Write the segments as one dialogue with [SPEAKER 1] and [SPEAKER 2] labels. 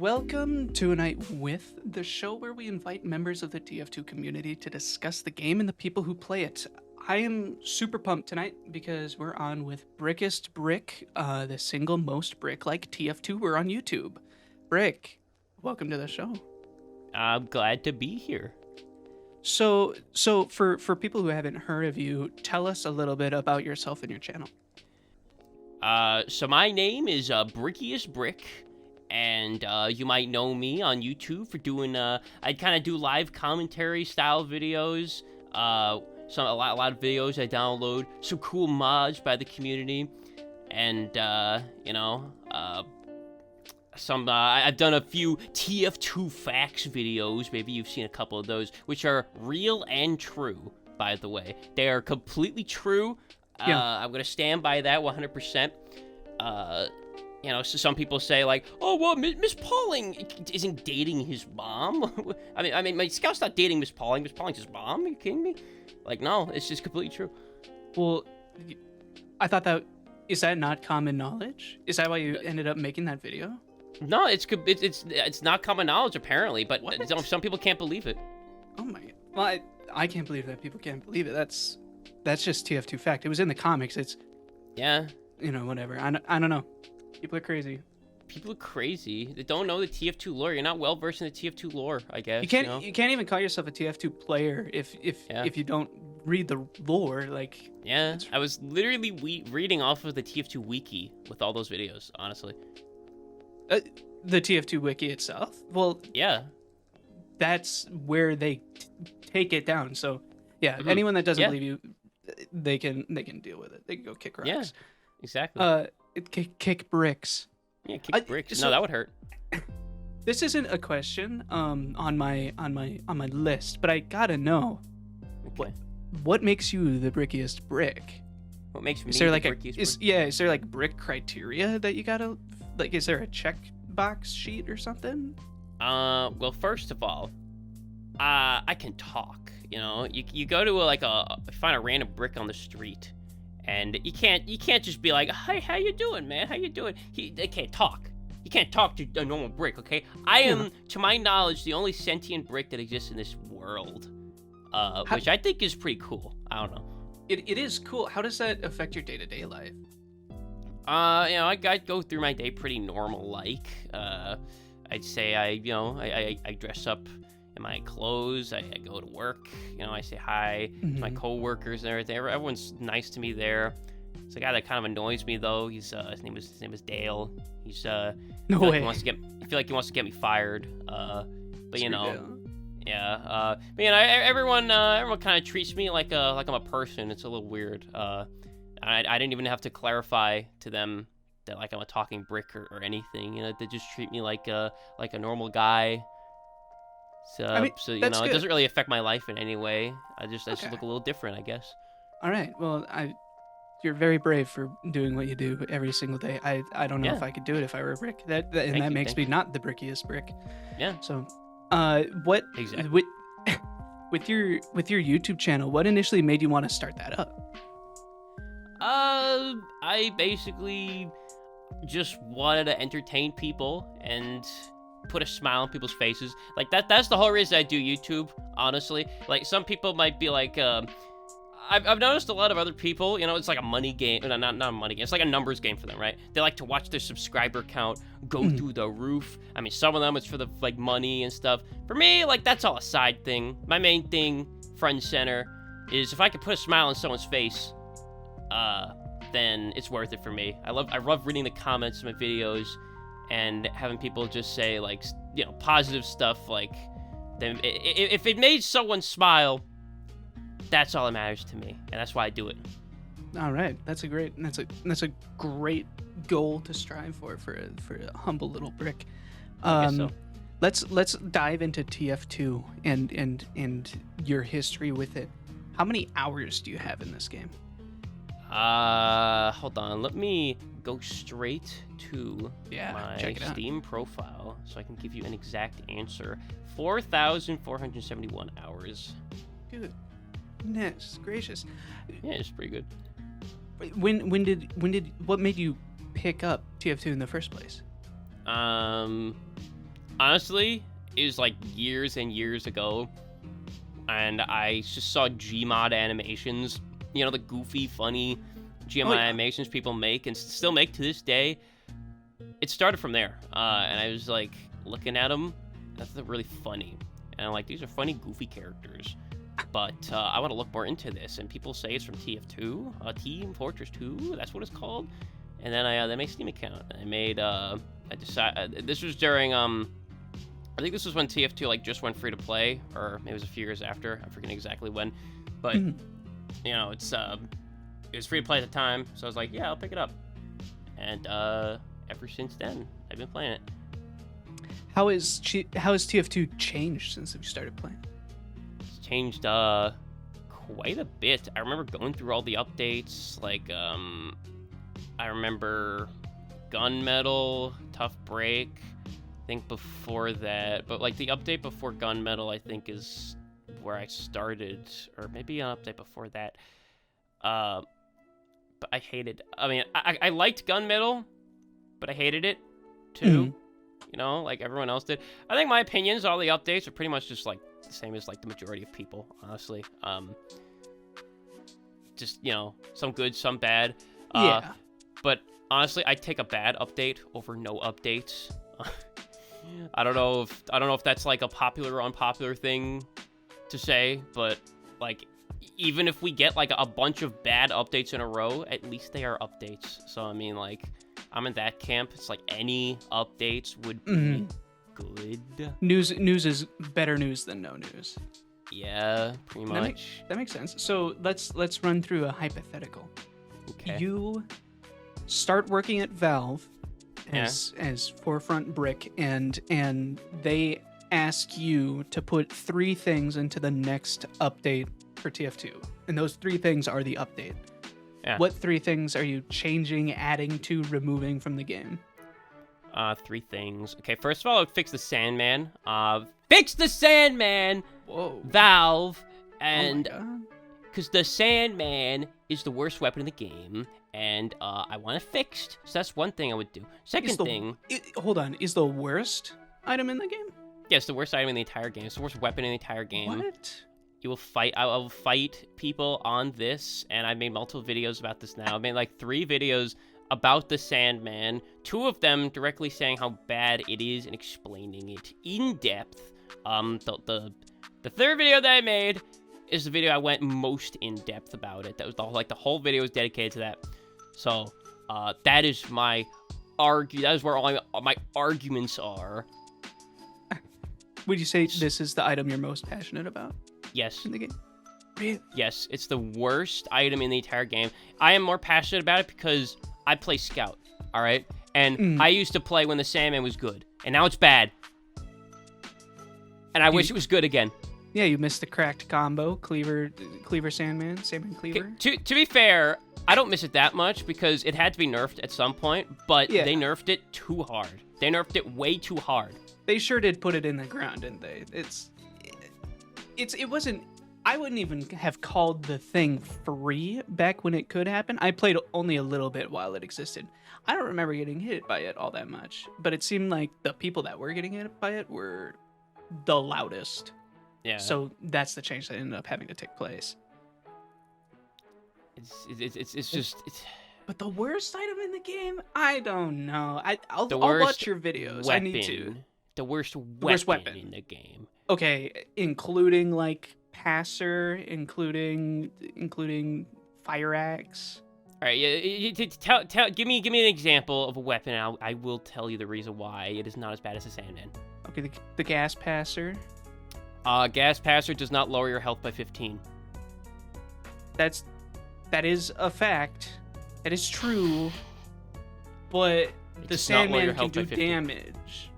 [SPEAKER 1] Welcome to A Night With, the show where we invite members of the TF2 community to discuss the game and the people who play it. I am super pumped tonight because we're on with Brickiest Brick, the single most brick-like TF2. We're on YouTube. Brick, welcome to the show.
[SPEAKER 2] I'm glad to be here.
[SPEAKER 1] So for people who haven't heard of you, tell us a little bit about yourself and your channel.
[SPEAKER 2] So my name is Brickiest Brick, and you might know me on YouTube for doing I kind of do live commentary style videos. A lot of videos I download, some cool mods by the community, and I've done a few TF2 facts videos. Maybe you've seen a couple of those, which are real and true, by the way. They are completely true.
[SPEAKER 1] Yeah.
[SPEAKER 2] I'm gonna stand by that 100%. So some people say like, oh well, Miss Pauling isn't dating his mom. I mean, my Scout's not dating Miss Pauling. Miss Pauling's his mom. Are you kidding me? Like, no, it's just completely true.
[SPEAKER 1] Well, I thought is that not common knowledge? Is that why you ended up making that video?
[SPEAKER 2] No, it's not common knowledge apparently, but some people can't believe it.
[SPEAKER 1] Oh my! Well, I can't believe that people can't believe it. That's just TF2 fact. It was in the comics. It's whatever. I don't know. People are crazy.
[SPEAKER 2] People are crazy. They don't know the TF2 lore. You're not well versed in the TF2 lore, I guess.
[SPEAKER 1] You can't even call yourself a TF2 player if you don't read the lore. Like,
[SPEAKER 2] yeah, I was literally reading off of the TF2 wiki with all those videos. Honestly,
[SPEAKER 1] the TF2 wiki itself. Well,
[SPEAKER 2] yeah,
[SPEAKER 1] that's where they take it down. So, yeah, anyone that doesn't believe you, they can deal with it. They can go kick rocks.
[SPEAKER 2] Yeah, exactly.
[SPEAKER 1] Kick bricks.
[SPEAKER 2] Yeah, kick bricks. No, that would hurt.
[SPEAKER 1] This isn't a question on my list, but I gotta know.
[SPEAKER 2] Okay.
[SPEAKER 1] What makes you the brickiest brick?
[SPEAKER 2] What makes me
[SPEAKER 1] is there
[SPEAKER 2] the
[SPEAKER 1] like
[SPEAKER 2] brickiest brick?
[SPEAKER 1] Is there like brick criteria that you gotta like? Is there a check box sheet or something?
[SPEAKER 2] Well, first of all, I can talk. You know, you go to find a random brick on the street. And you can't just be like, hey, how you doing, man? How you doing? They can't talk. You can't talk to a normal brick, okay? I am, to my knowledge, the only sentient brick that exists in this world, which I think is pretty cool. I don't know.
[SPEAKER 1] It is cool. How does that affect your day-to-day life?
[SPEAKER 2] I go through my day pretty normal-like. I'd say I dress up in my clothes, I go to work, I say hi to my coworkers and everything. Everyone's nice to me there. It's a guy that kind of annoys me though. His name is Dale. He's
[SPEAKER 1] no way.
[SPEAKER 2] I feel like he wants to get me fired. But
[SPEAKER 1] Dale.
[SPEAKER 2] Yeah. But everyone kind of treats me like I'm a person. It's a little weird. I didn't even have to clarify to them that like I'm a talking brick or anything. They just treat me like a normal guy. So it doesn't really affect my life in any way. I just look a little different, I guess.
[SPEAKER 1] All right. Well, you're very brave for doing what you do every single day. I don't know if I could do it if I were a brick. That makes me not the brickiest brick.
[SPEAKER 2] Yeah.
[SPEAKER 1] So, what
[SPEAKER 2] exactly
[SPEAKER 1] with your YouTube channel? What initially made you want to start that up?
[SPEAKER 2] I basically just wanted to entertain people and put a smile on people's faces. Like that's the whole reason I do YouTube, honestly. Like some people might be like I've noticed a lot of other people, it's like a money game. Not a money game. It's like a numbers game for them, right? They like to watch their subscriber count go through the roof. I mean, some of them it's for the like money and stuff. For me, like that's all a side thing. My main thing, front and center, is if I could put a smile on someone's face, then it's worth it for me. I love reading the comments of my videos and having people just say like positive stuff. Like then if it made someone smile, that's all that matters to me, and that's why I do it.
[SPEAKER 1] All right, that's a great great goal to strive for a humble little brick.
[SPEAKER 2] I guess so.
[SPEAKER 1] Let's dive into TF2 and your history with it. How many hours do you have in this game?
[SPEAKER 2] Hold on. Let me go straight to my Steam profile so I can give you an exact answer. 4,471 hours.
[SPEAKER 1] Goodness gracious.
[SPEAKER 2] Yeah, it's pretty good.
[SPEAKER 1] What made you pick up TF2 in the first place?
[SPEAKER 2] honestly, it was like years and years ago, and I just saw Gmod animations. You know, the goofy, funny Gmod animations people make and still make to this day. It started from there, and I was like looking at them. That's really funny, and I'm like, these are funny, goofy characters. But I want to look more into this, and people say it's from TF2, Team Fortress 2. That's what it's called. And then I made a Steam account. I made I decided this was during I think this was when TF2 like just went free to play, or maybe it was a few years after. I'm forgetting exactly when, but you know, it was free to play at the time, so I was like, yeah, I'll pick it up. And ever since then, I've been playing it.
[SPEAKER 1] How has TF2 changed since we started playing?
[SPEAKER 2] It's changed quite a bit. I remember going through all the updates, like I remember Gunmetal, Tough Break. I think before that, but like the update before Gunmetal, I think is where I started, or maybe an update before that. But I hated. I mean, I liked Gunmetal, but I hated it too. You know, like everyone else did. I think my opinions on all the updates are pretty much just like the same as like the majority of people, honestly. Just, you know, some good, some bad.
[SPEAKER 1] Yeah.
[SPEAKER 2] But honestly, I'd take a bad update over no updates. I don't know if that's like a popular or unpopular thing to say, but like even if we get like a bunch of bad updates in a row, at least they are updates. So I mean, like, I'm in that camp. It's like any updates would be good.
[SPEAKER 1] News is better news than no news.
[SPEAKER 2] Yeah, pretty much.
[SPEAKER 1] That makes sense. So let's run through a hypothetical.
[SPEAKER 2] Okay.
[SPEAKER 1] You start working at Valve as Forefront Brick, and they ask you to put 3 things into the next update for TF2, and those 3 things are the update.
[SPEAKER 2] Yeah.
[SPEAKER 1] What 3 things are you changing, adding to, removing from the game?
[SPEAKER 2] 3 things. Okay, first of all, I would fix the Sandman. Fix the Sandman!
[SPEAKER 1] Whoa.
[SPEAKER 2] Valve, and
[SPEAKER 1] Oh my God.
[SPEAKER 2] because the Sandman is the worst weapon in the game, and I want it fixed. So that's one thing I would do. Second thing...
[SPEAKER 1] Hold on. Is the worst item in the game?
[SPEAKER 2] Yeah, it's the worst item in the entire game. It's the worst weapon in the entire game.
[SPEAKER 1] What?
[SPEAKER 2] You will fight... I will fight people on this, and I made multiple videos about this now. I made like 3 videos about the Sandman. 2 of them directly saying how bad it is and explaining it in depth. The third video that I made is the video I went most in depth about it. That was the whole video was dedicated to that. So, that is my that is where all my arguments are.
[SPEAKER 1] Would you say this is the item you're most passionate about
[SPEAKER 2] Yes.
[SPEAKER 1] in the game? Really?
[SPEAKER 2] Yes, it's the worst item in the entire game. I am more passionate about it because I play Scout, all right? And I used to play when the Sandman was good, and now it's bad. And I wish it was good again.
[SPEAKER 1] Yeah, you missed the cracked combo, Cleaver Sandman Cleaver.
[SPEAKER 2] To be fair, I don't miss it that much because it had to be nerfed at some point, but they nerfed it too hard. They nerfed it way too hard.
[SPEAKER 1] They sure did put it in the ground, didn't they? It wasn't... I wouldn't even have called the thing free back when it could happen. I played only a little bit while it existed. I don't remember getting hit by it all that much, but it seemed like the people that were getting hit by it were the loudest.
[SPEAKER 2] Yeah.
[SPEAKER 1] So that's the change that ended up having to take place.
[SPEAKER 2] It's just...
[SPEAKER 1] But the worst item in the game? I don't know. I'll
[SPEAKER 2] worst
[SPEAKER 1] watch your videos. I need to.
[SPEAKER 2] The worst
[SPEAKER 1] worst
[SPEAKER 2] weapon in the game.
[SPEAKER 1] Okay, including like Passer, including Fire Axe.
[SPEAKER 2] All right, give me an example of a weapon, and I will tell you the reason why it is not as bad as the Sandman.
[SPEAKER 1] Okay, the Gas Passer.
[SPEAKER 2] Gas Passer does not lower your health by 15.
[SPEAKER 1] That is a fact. That is true. But the Sandman can do damage.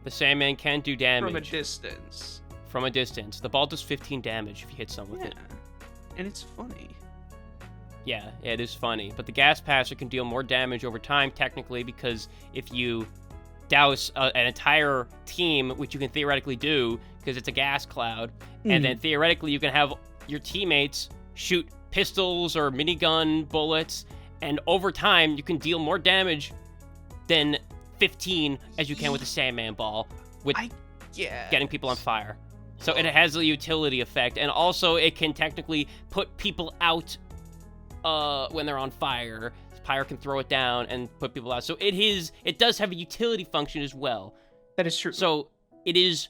[SPEAKER 2] The Sandman can do damage.
[SPEAKER 1] From a distance.
[SPEAKER 2] From a distance. The ball does 15 damage if you hit someone with it.
[SPEAKER 1] And it's funny.
[SPEAKER 2] Yeah, it is funny. But the Gas Passer can deal more damage over time, technically, because if you douse an entire team, which you can theoretically do, because it's a gas cloud, and then theoretically you can have your teammates shoot pistols or minigun bullets, and over time you can deal more damage than 15 as you can with the Sandman ball. with
[SPEAKER 1] Yeah.
[SPEAKER 2] getting people on fire. So it has a utility effect, and also it can technically put people out when they're on fire. Pyre can throw it down and put people out. So it does have a utility function as well.
[SPEAKER 1] That is true.
[SPEAKER 2] So it is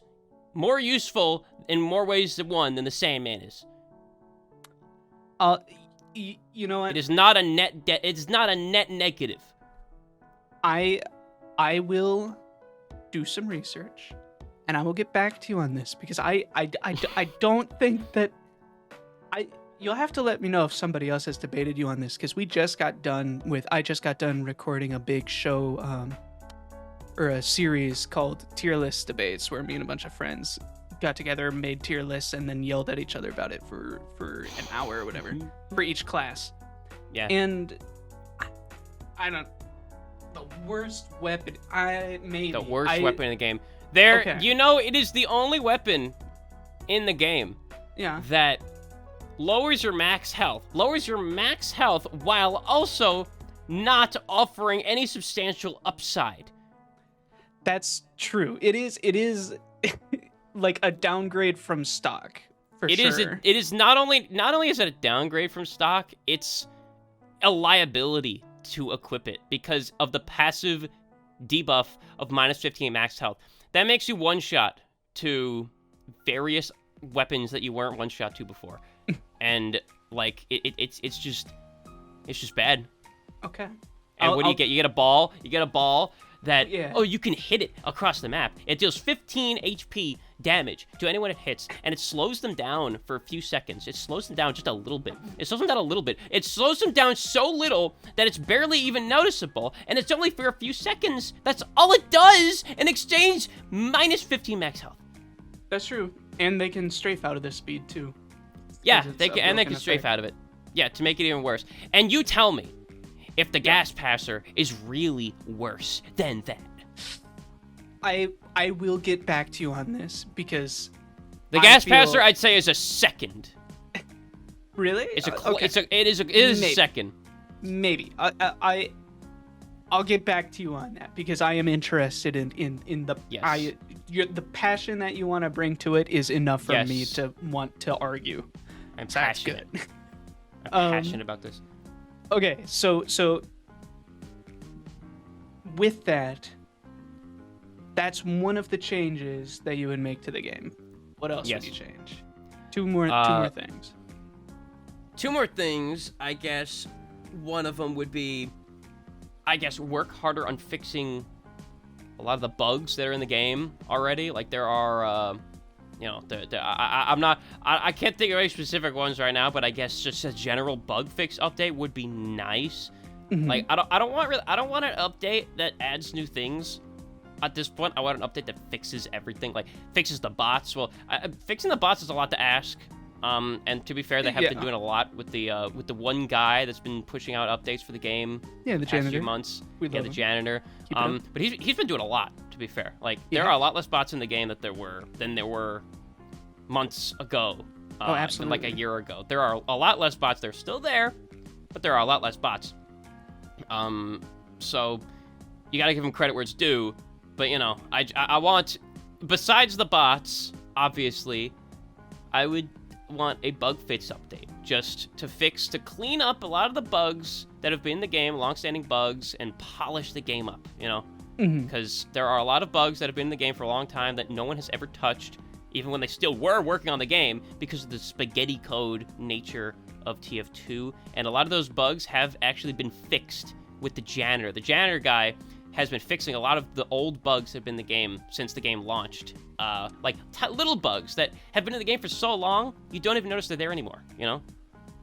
[SPEAKER 2] more useful in more ways than one than the Sandman is.
[SPEAKER 1] You know what?
[SPEAKER 2] It is not a net. It's not a net negative.
[SPEAKER 1] I will do some research, and I will get back to you on this because I don't think that you'll have to let me know if somebody else has debated you on this because I just got done recording a big show or a series called Tier List Debates where me and a bunch of friends got together, made tier lists, and then yelled at each other about it for an hour or whatever for each class.
[SPEAKER 2] Yeah.
[SPEAKER 1] And I don't. The worst weapon.
[SPEAKER 2] The worst weapon in the game. Okay. You know, it is the only weapon in the game.
[SPEAKER 1] Yeah.
[SPEAKER 2] That lowers your max health. Lowers your max health while also not offering any substantial upside.
[SPEAKER 1] That's true. It is like a downgrade from stock.
[SPEAKER 2] It is not only is it a downgrade from stock, it's a liability to equip it because of the passive debuff of minus 15 max health. That makes you one shot to various weapons that you weren't one shot to before. And like it's just bad.
[SPEAKER 1] Okay.
[SPEAKER 2] And what do you get? You get a ball. You get a ball that you can hit it across the map. It deals 15 HP damage to anyone it hits, and it slows them down for a few seconds. It slows them down just a little bit. It slows them down a little bit. It slows them down so little that it's barely even noticeable, and it's only for a few seconds. That's all it does in exchange minus 15 max health.
[SPEAKER 1] That's true. And they can strafe out of this speed too.
[SPEAKER 2] Yeah, they can strafe out of it. Yeah, to make it even worse. And you tell me if the gas passer is really worse than that.
[SPEAKER 1] I will get back to you on this because
[SPEAKER 2] the gas passer I'd say is a second.
[SPEAKER 1] Really?
[SPEAKER 2] It is a second.
[SPEAKER 1] Maybe. I'll get back to you on that because I am interested in the the passion that you want to bring to it is enough for me to want to argue.
[SPEAKER 2] I'm passionate.
[SPEAKER 1] Good.
[SPEAKER 2] I'm passionate about this.
[SPEAKER 1] Okay, so with that, that's one of the changes that you would make to the game. What else would you change? Two more things.
[SPEAKER 2] Two more things, I guess. One of them would be, work harder on fixing a lot of the bugs that are in the game already. Like there are, I can't think of any specific ones right now, but I guess just a general bug fix update would be nice. Mm-hmm. Like I don't want an update that adds new things. At this point, I want an update that fixes everything, like fixes the bots. Well, fixing the bots is a lot to ask. And to be fair, they have been doing a lot with the one guy that's been pushing out updates for the game.
[SPEAKER 1] Yeah, the janitor.
[SPEAKER 2] Few months.
[SPEAKER 1] The
[SPEAKER 2] janitor. But he's been doing a lot. To be fair, like there are a lot less bots in the game than there were months ago.
[SPEAKER 1] Absolutely.
[SPEAKER 2] Like a year ago, there are a lot less bots. They're still there, but there are a lot less bots. So you gotta give him credit where it's due. But I want, besides the bots, obviously, I would want a bug fix update just to clean up a lot of the bugs that have been in the game, long-standing bugs, and polish the game up, because there are a lot of bugs that have been in the game for a long time that no one has ever touched, even when they still were working on the game, because of the spaghetti code nature of TF2, and a lot of those bugs have actually been fixed with the janitor. The janitor guy has been fixing a lot of the old bugs that have been in the game since the game launched. Like little bugs that have been in the game for so long, you don't even notice they're there anymore,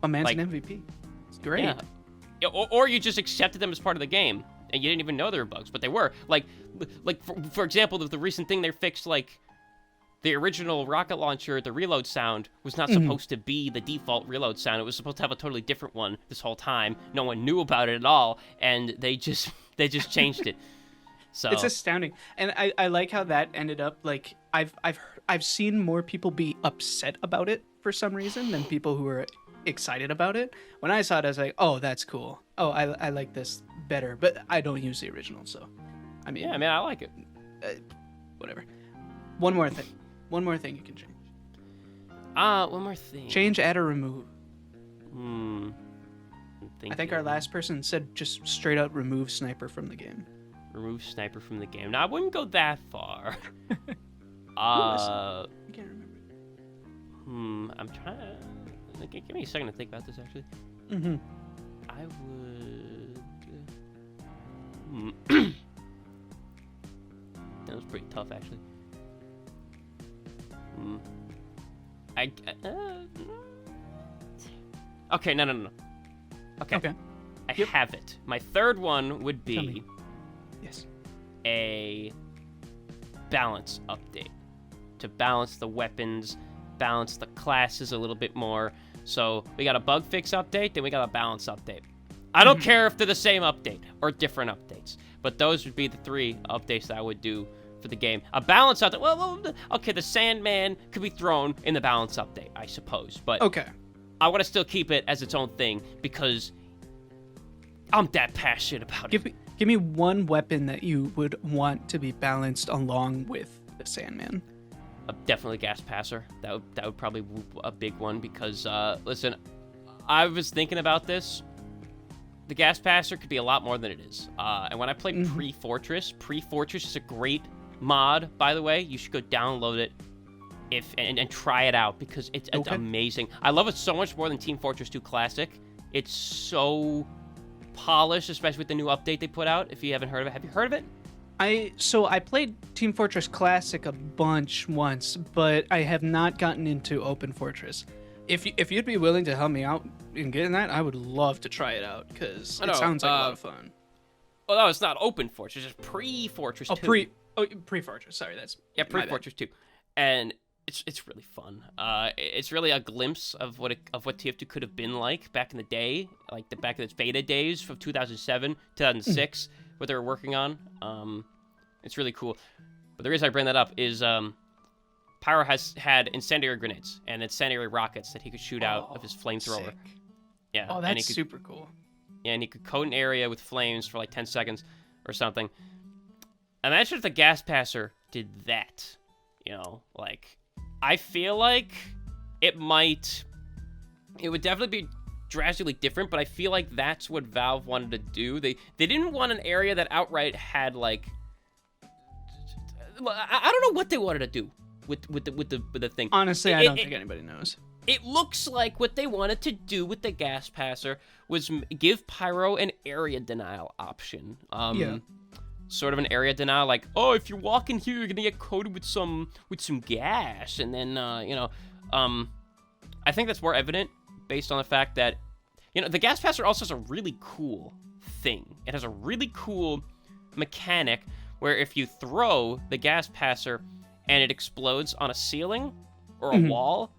[SPEAKER 1] A man's an MVP. It's great.
[SPEAKER 2] Yeah. Or you just accepted them as part of the game, and you didn't even know they were bugs, but they were. Like for example, the recent thing they fixed, like, the original rocket launcher, the reload sound, was not supposed to be the default reload sound. It was supposed to have a totally different one this whole time. No one knew about it at all, and they just changed it. So
[SPEAKER 1] it's astounding, and I like how that ended up. Like I've seen more people be upset about it for some reason than people who are excited about it. When I saw it, I was like, oh, that's cool. Oh, I like this better, but I don't use the original, so I mean,
[SPEAKER 2] I like it.
[SPEAKER 1] Whatever. One more thing. One more thing you can change.
[SPEAKER 2] One more thing.
[SPEAKER 1] Change, add, or remove.
[SPEAKER 2] I'm
[SPEAKER 1] I think our
[SPEAKER 2] thinking.
[SPEAKER 1] last person said just straight up remove sniper from the game.
[SPEAKER 2] Remove sniper from the game. Now, I wouldn't go that far.
[SPEAKER 1] I can't remember.
[SPEAKER 2] I'm trying to... Give me a second to think about this, actually.
[SPEAKER 1] Mm-hmm.
[SPEAKER 2] I would... That was pretty tough, actually. Okay, no. Okay. I
[SPEAKER 1] Yep.
[SPEAKER 2] have it. My third one would
[SPEAKER 1] Tell
[SPEAKER 2] be
[SPEAKER 1] me. Yes.
[SPEAKER 2] a balance update. To balance the weapons, balance the classes a little bit more. So we got a bug fix update, then we got a balance update. I don't care if they're the same update or different updates, but those would be the 3 updates that I would do for the game. A balance update, well, okay, the Sandman could be thrown in the balance update, I suppose, but
[SPEAKER 1] Okay.
[SPEAKER 2] I want to still keep it as its own thing because I'm that passionate about it.
[SPEAKER 1] Give me one weapon that you would want to be balanced along with the Sandman.
[SPEAKER 2] Definitely gas passer. That would probably be a big one because listen, I was thinking about this. The gas passer could be a lot more than it is. And when I play Pre-Fortress is a great mod, by the way. You should go download it and try it out because it's amazing. I love it so much more than Team Fortress 2 Classic. It's so polished, especially with the new update they put out. If you haven't heard of it, have you heard of it?
[SPEAKER 1] I played Team Fortress Classic a bunch once, but I have not gotten into Open Fortress. If you'd be willing to help me out in getting that, I would love to try it out because it sounds like a lot of fun.
[SPEAKER 2] Well, no, it's not Open Fortress. It's just Pre-Fortress 2.
[SPEAKER 1] Pre-Fortress. Sorry, that's
[SPEAKER 2] Pre-Fortress 2, and it's really fun. It's really a glimpse of what TF2 could have been like back in the day, like back in its beta days from 2007, 2006, what they were working on. It's really cool. But the reason I bring that up is Pyro has had incendiary grenades and incendiary rockets that he could shoot out of his flamethrower.
[SPEAKER 1] Sick.
[SPEAKER 2] Yeah.
[SPEAKER 1] Oh, that's super cool.
[SPEAKER 2] Yeah, and he could coat an area with flames for like 10 seconds or something. Imagine if the gas passer did that. You know, like, I feel like it would definitely be drastically different, but I feel like that's what Valve wanted to do. They didn't want an area that outright had, like, I don't know what they wanted to do with the thing.
[SPEAKER 1] Honestly, I don't think anybody knows.
[SPEAKER 2] It looks like what they wanted to do with the gas passer was give Pyro an area denial option.
[SPEAKER 1] Yeah.
[SPEAKER 2] Sort of an area denial, like, oh, if you walk in here, you're gonna get coated with some gas, and then I think that's more evident based on the fact that, you know, the gas passer also has a really cool thing. It has a really cool mechanic where if you throw the gas passer and it explodes on a ceiling or a wall,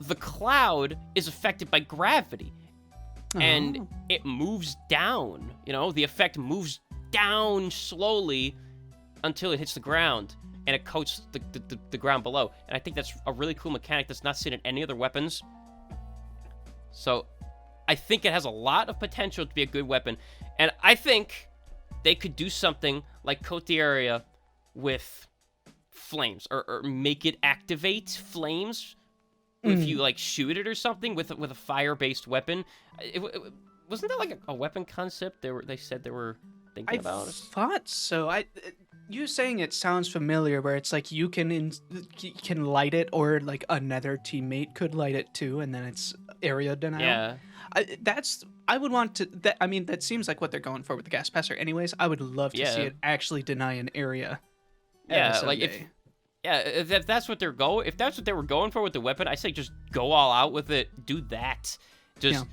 [SPEAKER 2] the cloud is affected by gravity, and it moves down. You know, the effect moves down slowly until it hits the ground and it coats the ground below. And I think that's a really cool mechanic that's not seen in any other weapons. So I think it has a lot of potential to be a good weapon. And I think they could do something like coat the area with flames or make it activate flames if you like shoot it or something with a fire-based weapon. Wasn't that like a weapon concept they said they were thinking about?
[SPEAKER 1] I thought so. You saying it sounds familiar, where it's like you can light it, or like another teammate could light it too, and then it's area denial.
[SPEAKER 2] Yeah.
[SPEAKER 1] I would want to. I mean, that seems like what they're going for with the gas passer. Anyways, I would love to see it actually deny an area.
[SPEAKER 2] Yeah, like if that's what they're going, if that's what they were going for with the weapon, I say just go all out with it. Do that. Just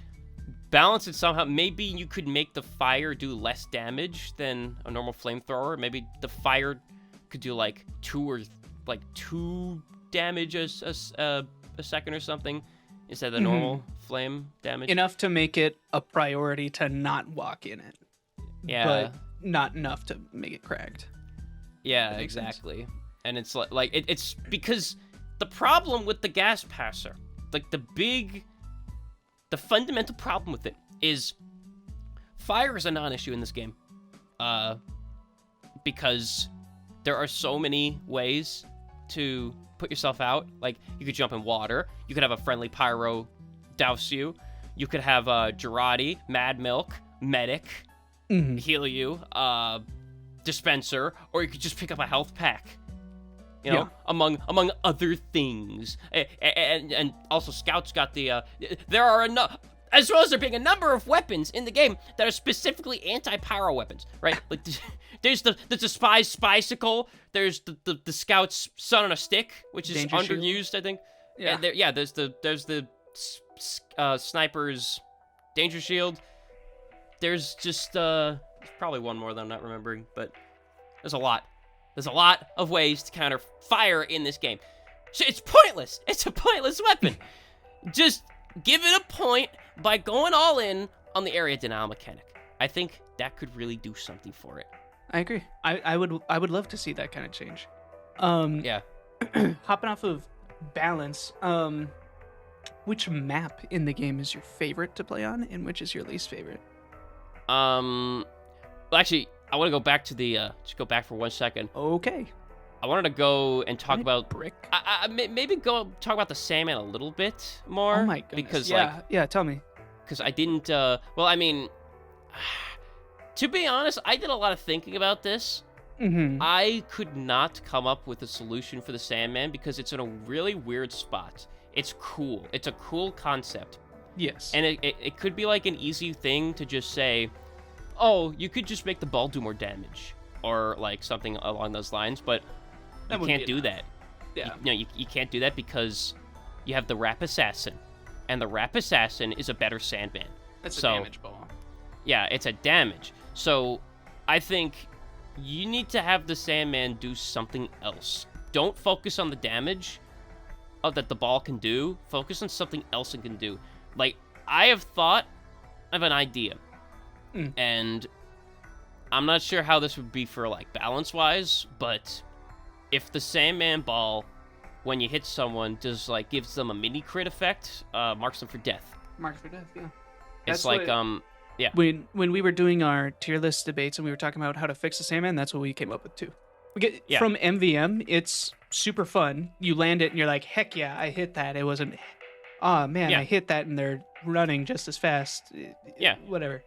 [SPEAKER 2] balance it somehow. Maybe you could make the fire do less damage than a normal flamethrower. Maybe the fire could do like 2 damage a second or something instead of the normal flame damage.
[SPEAKER 1] Enough to make it a priority to not walk in it.
[SPEAKER 2] Yeah.
[SPEAKER 1] But not enough to make it cracked.
[SPEAKER 2] Yeah, exactly. And it's like it's because the problem with the gas passer, like the fundamental problem with it is fire is a non-issue in this game. Because there are so many ways to put yourself out. Like, you could jump in water. You could have a friendly pyro douse you. You could have Girardi, Mad Milk, Medic, heal you, Dispenser, or you could just pick up a health pack. You know, among other things. And also, Scouts got the... there are enough... As well as there being a number of weapons in the game that are specifically anti-pyro weapons, right? Like, there's the Spy's Spycicle, there's the Scout's Sun on a Stick, which is
[SPEAKER 1] Danger
[SPEAKER 2] underused,
[SPEAKER 1] shield.
[SPEAKER 2] I think.
[SPEAKER 1] Yeah.
[SPEAKER 2] There's the Sniper's Danger Shield. There's just, there's probably one more that I'm not remembering, but there's a lot. There's a lot of ways to counter fire in this game. So it's pointless. It's a pointless weapon. Just give it a point by going all in on the area denial mechanic. I think that could really do something for it.
[SPEAKER 1] I agree. I would love to see that kind of change.
[SPEAKER 2] Yeah.
[SPEAKER 1] Hopping off of balance, which map in the game is your favorite to play on, and which is your least favorite?
[SPEAKER 2] Well, actually, I want to go back to the, just go back for 1 second.
[SPEAKER 1] Okay.
[SPEAKER 2] I wanted to go and talk about...
[SPEAKER 1] Brick.
[SPEAKER 2] Maybe go talk about the Sandman a little bit more.
[SPEAKER 1] Oh my goodness.
[SPEAKER 2] Because,
[SPEAKER 1] yeah, tell me.
[SPEAKER 2] Because I didn't, well, I mean, to be honest, I did a lot of thinking about this. I could not come up with a solution for the Sandman because it's in a really weird spot. It's cool. It's a cool concept.
[SPEAKER 1] Yes.
[SPEAKER 2] And it could be like an easy thing to just say, oh, you could just make the ball do more damage. Or like something along those lines, but you can't do that.
[SPEAKER 1] Yeah.
[SPEAKER 2] You can't do that because you have the Rap Assassin. And the Rap Assassin is a better Sandman.
[SPEAKER 1] That's a damage ball.
[SPEAKER 2] Yeah, it's a damage. So I think you need to have the Sandman do something else. Don't focus on the damage that the ball can do. Focus on something else it can do. Like, I have thought of an idea. And I'm not sure how this would be for, like, balance-wise, but if the Sandman ball, when you hit someone, just, like, gives them a mini-crit effect, marks them for death.
[SPEAKER 1] Marked for death, yeah.
[SPEAKER 2] It's
[SPEAKER 1] That's
[SPEAKER 2] like,
[SPEAKER 1] what,
[SPEAKER 2] yeah.
[SPEAKER 1] When we were doing our tier list debates and we were talking about how to fix the Sandman, that's what we came up with, too. From MVM, it's super fun. You land it and you're like, heck yeah, I hit that. It wasn't, oh, man, I hit that and they're running just as fast.
[SPEAKER 2] Yeah.
[SPEAKER 1] Whatever.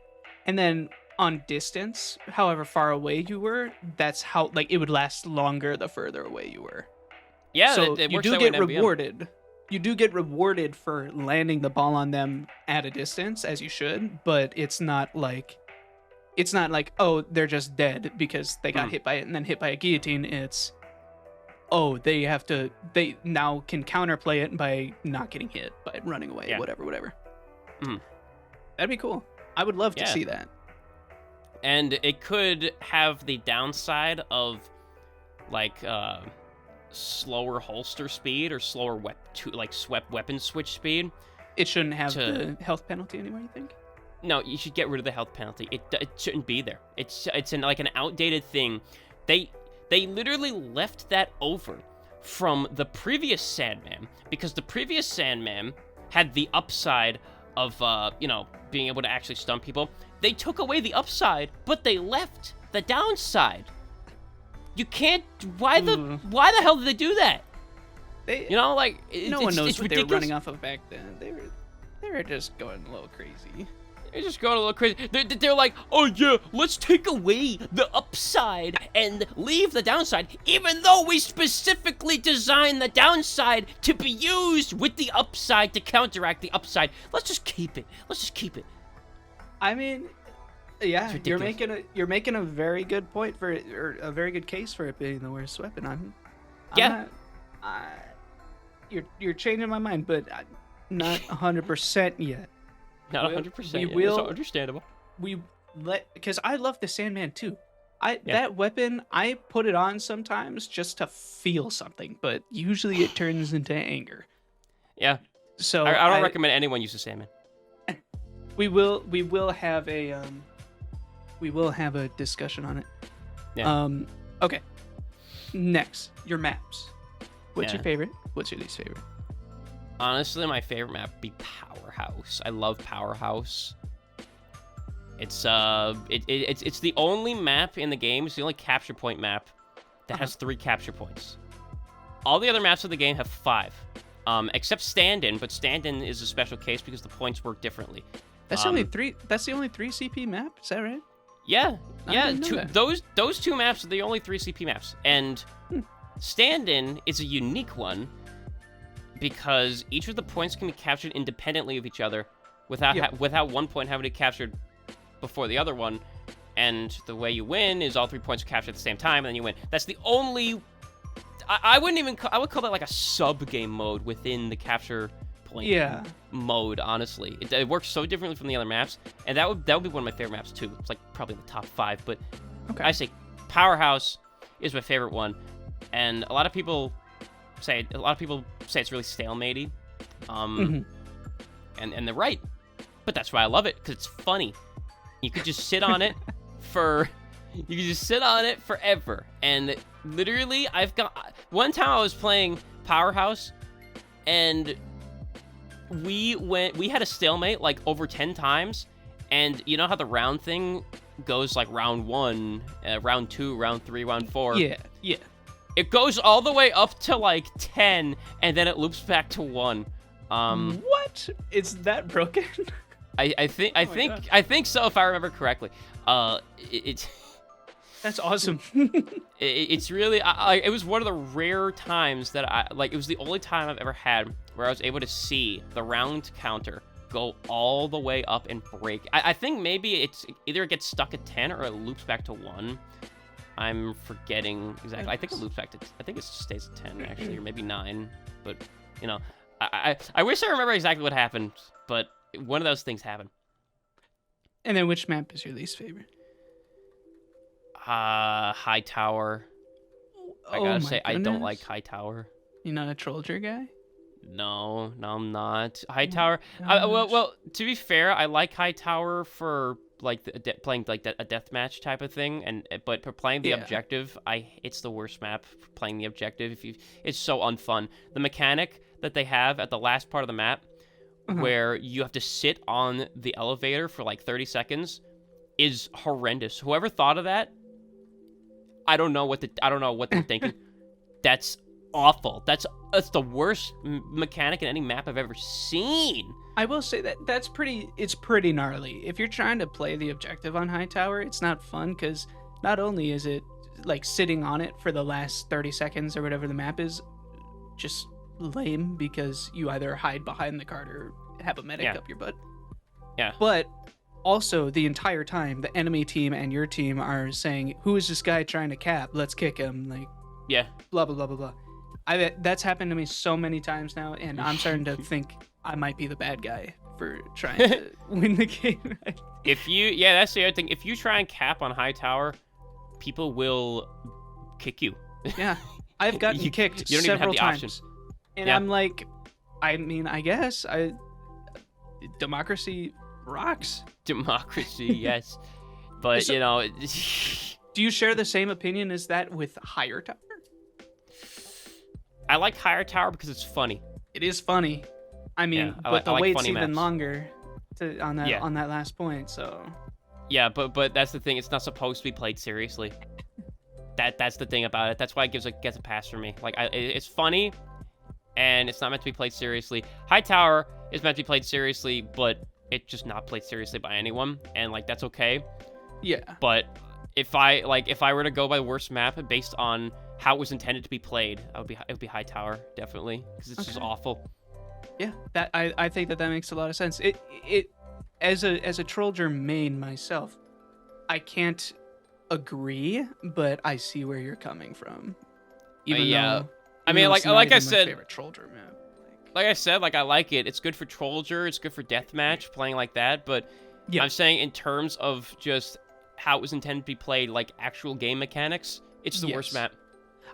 [SPEAKER 1] And then on distance, however far away you were, that's how, like, it would last longer the further away you were.
[SPEAKER 2] Yeah,
[SPEAKER 1] so
[SPEAKER 2] it
[SPEAKER 1] you
[SPEAKER 2] works
[SPEAKER 1] do
[SPEAKER 2] that way
[SPEAKER 1] get
[SPEAKER 2] in MVM.
[SPEAKER 1] rewarded. You do get rewarded for landing the ball on them at a distance, as you should, but it's not like, oh, they're just dead because they got hit by it and then hit by a guillotine. It's, oh, they now can counterplay it by not getting hit, by running away, whatever. That'd be cool. I would love to see that.
[SPEAKER 2] And it could have the downside of, like, slower holster speed or slower swept weapon switch speed.
[SPEAKER 1] It shouldn't have the health penalty anymore, you think?
[SPEAKER 2] No, you should get rid of the health penalty. It shouldn't be there. It's like an outdated thing. They literally left that over from the previous Sandman because the previous Sandman had the upside of being able to actually stun people. They took away the upside, but they left the downside. You can't. Why the hell did they do that?
[SPEAKER 1] No one knows
[SPEAKER 2] it's
[SPEAKER 1] what
[SPEAKER 2] ridiculous.
[SPEAKER 1] they were running off of back then. They were just going a little crazy.
[SPEAKER 2] They're just going a little crazy. They're like, oh yeah, let's take away the upside and leave the downside, even though we specifically designed the downside to be used with the upside to counteract the upside. Let's just keep it.
[SPEAKER 1] I mean, yeah, you're making a very good point for it, or a very good case for it being the worst weapon. You're changing my mind, but not 100% yet.
[SPEAKER 2] Not 100%.
[SPEAKER 1] It's
[SPEAKER 2] understandable.
[SPEAKER 1] Because I love the Sandman too. That weapon, I put it on sometimes just to feel something, but usually it turns into anger.
[SPEAKER 2] Yeah.
[SPEAKER 1] So
[SPEAKER 2] I don't recommend anyone use the Sandman.
[SPEAKER 1] We will have a discussion on it.
[SPEAKER 2] Yeah.
[SPEAKER 1] Okay. Next, your maps. What's your favorite? What's your least favorite?
[SPEAKER 2] Honestly, my favorite map would be Powerhouse. I love Powerhouse. It's it's the only map in the game. It's the only capture point map that has 3 capture points. All the other maps of the game have 5, except stand-in, but stand-in is a special case because the points work differently.
[SPEAKER 1] That's only 3. That's the only 3 CP map. Is that right?
[SPEAKER 2] Yeah,
[SPEAKER 1] I
[SPEAKER 2] yeah.
[SPEAKER 1] didn't know that.
[SPEAKER 2] Those 2 maps are the only 3 CP maps, and stand-in is a unique one because each of the points can be captured independently of each other, without one point having to be captured before the other one. And the way you win is all 3 points are captured at the same time, and then you win. That's the only. I would call that like a sub-game mode within the capture point mode, honestly. It works so differently from the other maps, and that would be one of my favorite maps, too. It's like probably in the top 5, but I say Powerhouse is my favorite one, and a lot of people say it's really stalematey, and they're right, but that's why I love it, because it's funny. You could just sit on it forever, and literally, one time I was playing Powerhouse, and we had a stalemate like over 10 times, and you know how the round thing goes, like round 1, round 2, round 3, round 4.
[SPEAKER 1] Yeah.
[SPEAKER 2] It goes all the way up to like 10, and then it loops back to 1.
[SPEAKER 1] What? It's that broken?
[SPEAKER 2] I think so, if I remember correctly.
[SPEAKER 1] That's awesome.
[SPEAKER 2] It's really, it was one of the rare times that it was the only time I've ever had where I was able to see the round counter go all the way up and break. I think maybe either it gets stuck at 10 or it loops back to 1. I'm forgetting exactly. I think it stays at 10 actually, or maybe 9. But you know, I wish I remember exactly what happened, but one of those things happened.
[SPEAKER 1] And then which map is your least favorite?
[SPEAKER 2] High Tower. I gotta say, I don't like High Tower.
[SPEAKER 1] You're not a Trollger guy?
[SPEAKER 2] No, I'm not. High Tower. Well, to be fair, I like High Tower for like playing like a deathmatch type of thing, but for playing the objective, it's the worst map for playing the objective. It's so unfun. The mechanic that they have at the last part of the map, where you have to sit on the elevator for like 30 seconds, is horrendous. Whoever thought of that, I don't know what they're thinking. That's awful. That's the worst mechanic in any map I've ever seen.
[SPEAKER 1] I will say it's pretty gnarly. If you're trying to play the objective on High Tower, it's not fun because not only is it like sitting on it for the last 30 seconds or whatever the map is, just lame because you either hide behind the cart or have a medic up your butt.
[SPEAKER 2] Yeah.
[SPEAKER 1] But also, the entire time, the enemy team and your team are saying, "Who is this guy trying to cap? Let's kick him." Like, blah blah blah blah bblah. That's happened to me so many times now, and I'm starting to think I might be the bad guy for trying to win the game.
[SPEAKER 2] That's the other thing. If you try and cap on High Tower, people will kick you.
[SPEAKER 1] Yeah, I've gotten kicked
[SPEAKER 2] you don't
[SPEAKER 1] several
[SPEAKER 2] even have the
[SPEAKER 1] times,
[SPEAKER 2] option.
[SPEAKER 1] And I'm like, I mean, I guess democracy rocks.
[SPEAKER 2] Democracy, yes, but
[SPEAKER 1] So-
[SPEAKER 2] you know.
[SPEAKER 1] Do you share the same opinion as that with Higher Tower?
[SPEAKER 2] I like Higher Tower because it's funny.
[SPEAKER 1] It is funny. I mean, but the
[SPEAKER 2] I like
[SPEAKER 1] wait's
[SPEAKER 2] funny
[SPEAKER 1] even
[SPEAKER 2] maps.
[SPEAKER 1] longer on that last point. So
[SPEAKER 2] Yeah, but that's the thing. It's not supposed to be played seriously. That's the thing about it. That's why it gets a pass for me. Like it's funny, and it's not meant to be played seriously. High Tower is meant to be played seriously, but it's just not played seriously by anyone, and like that's okay.
[SPEAKER 1] yeah.
[SPEAKER 2] But if I were to go by the worst map based on how it was intended to be played, it would be High Tower, definitely, because it's just awful.
[SPEAKER 1] Yeah, I think that makes a lot of sense. It as a Trollger main myself, I can't agree, but I see where you're coming from. Even though it's not
[SPEAKER 2] like I
[SPEAKER 1] even my
[SPEAKER 2] said,
[SPEAKER 1] favorite Trollger map.
[SPEAKER 2] like I said, like I like it. It's good for Trollger. It's good for deathmatch playing like that. But I'm saying in terms of just how it was intended to be played, like actual game mechanics, it's the worst map.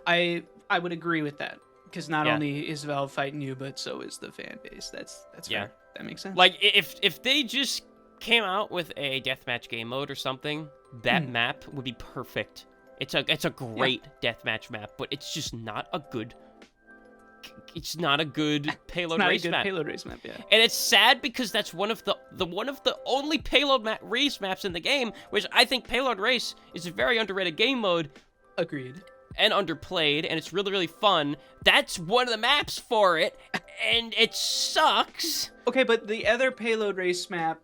[SPEAKER 1] I would agree with that because not only is Valve fighting you, but so is the fan base. That's fair. That makes sense.
[SPEAKER 2] Like if they just came out with a deathmatch game mode or something, that map would be perfect. It's a great deathmatch map, but it's just not a good. It's not a good payload race map.
[SPEAKER 1] Payload race map, yeah.
[SPEAKER 2] And it's sad because that's one of the only payload race maps in the game, which I think payload race is a very underrated game mode.
[SPEAKER 1] Agreed.
[SPEAKER 2] and underplayed, and it's really, really fun. That's one of the maps for it, and it sucks.
[SPEAKER 1] Okay, but the other payload race map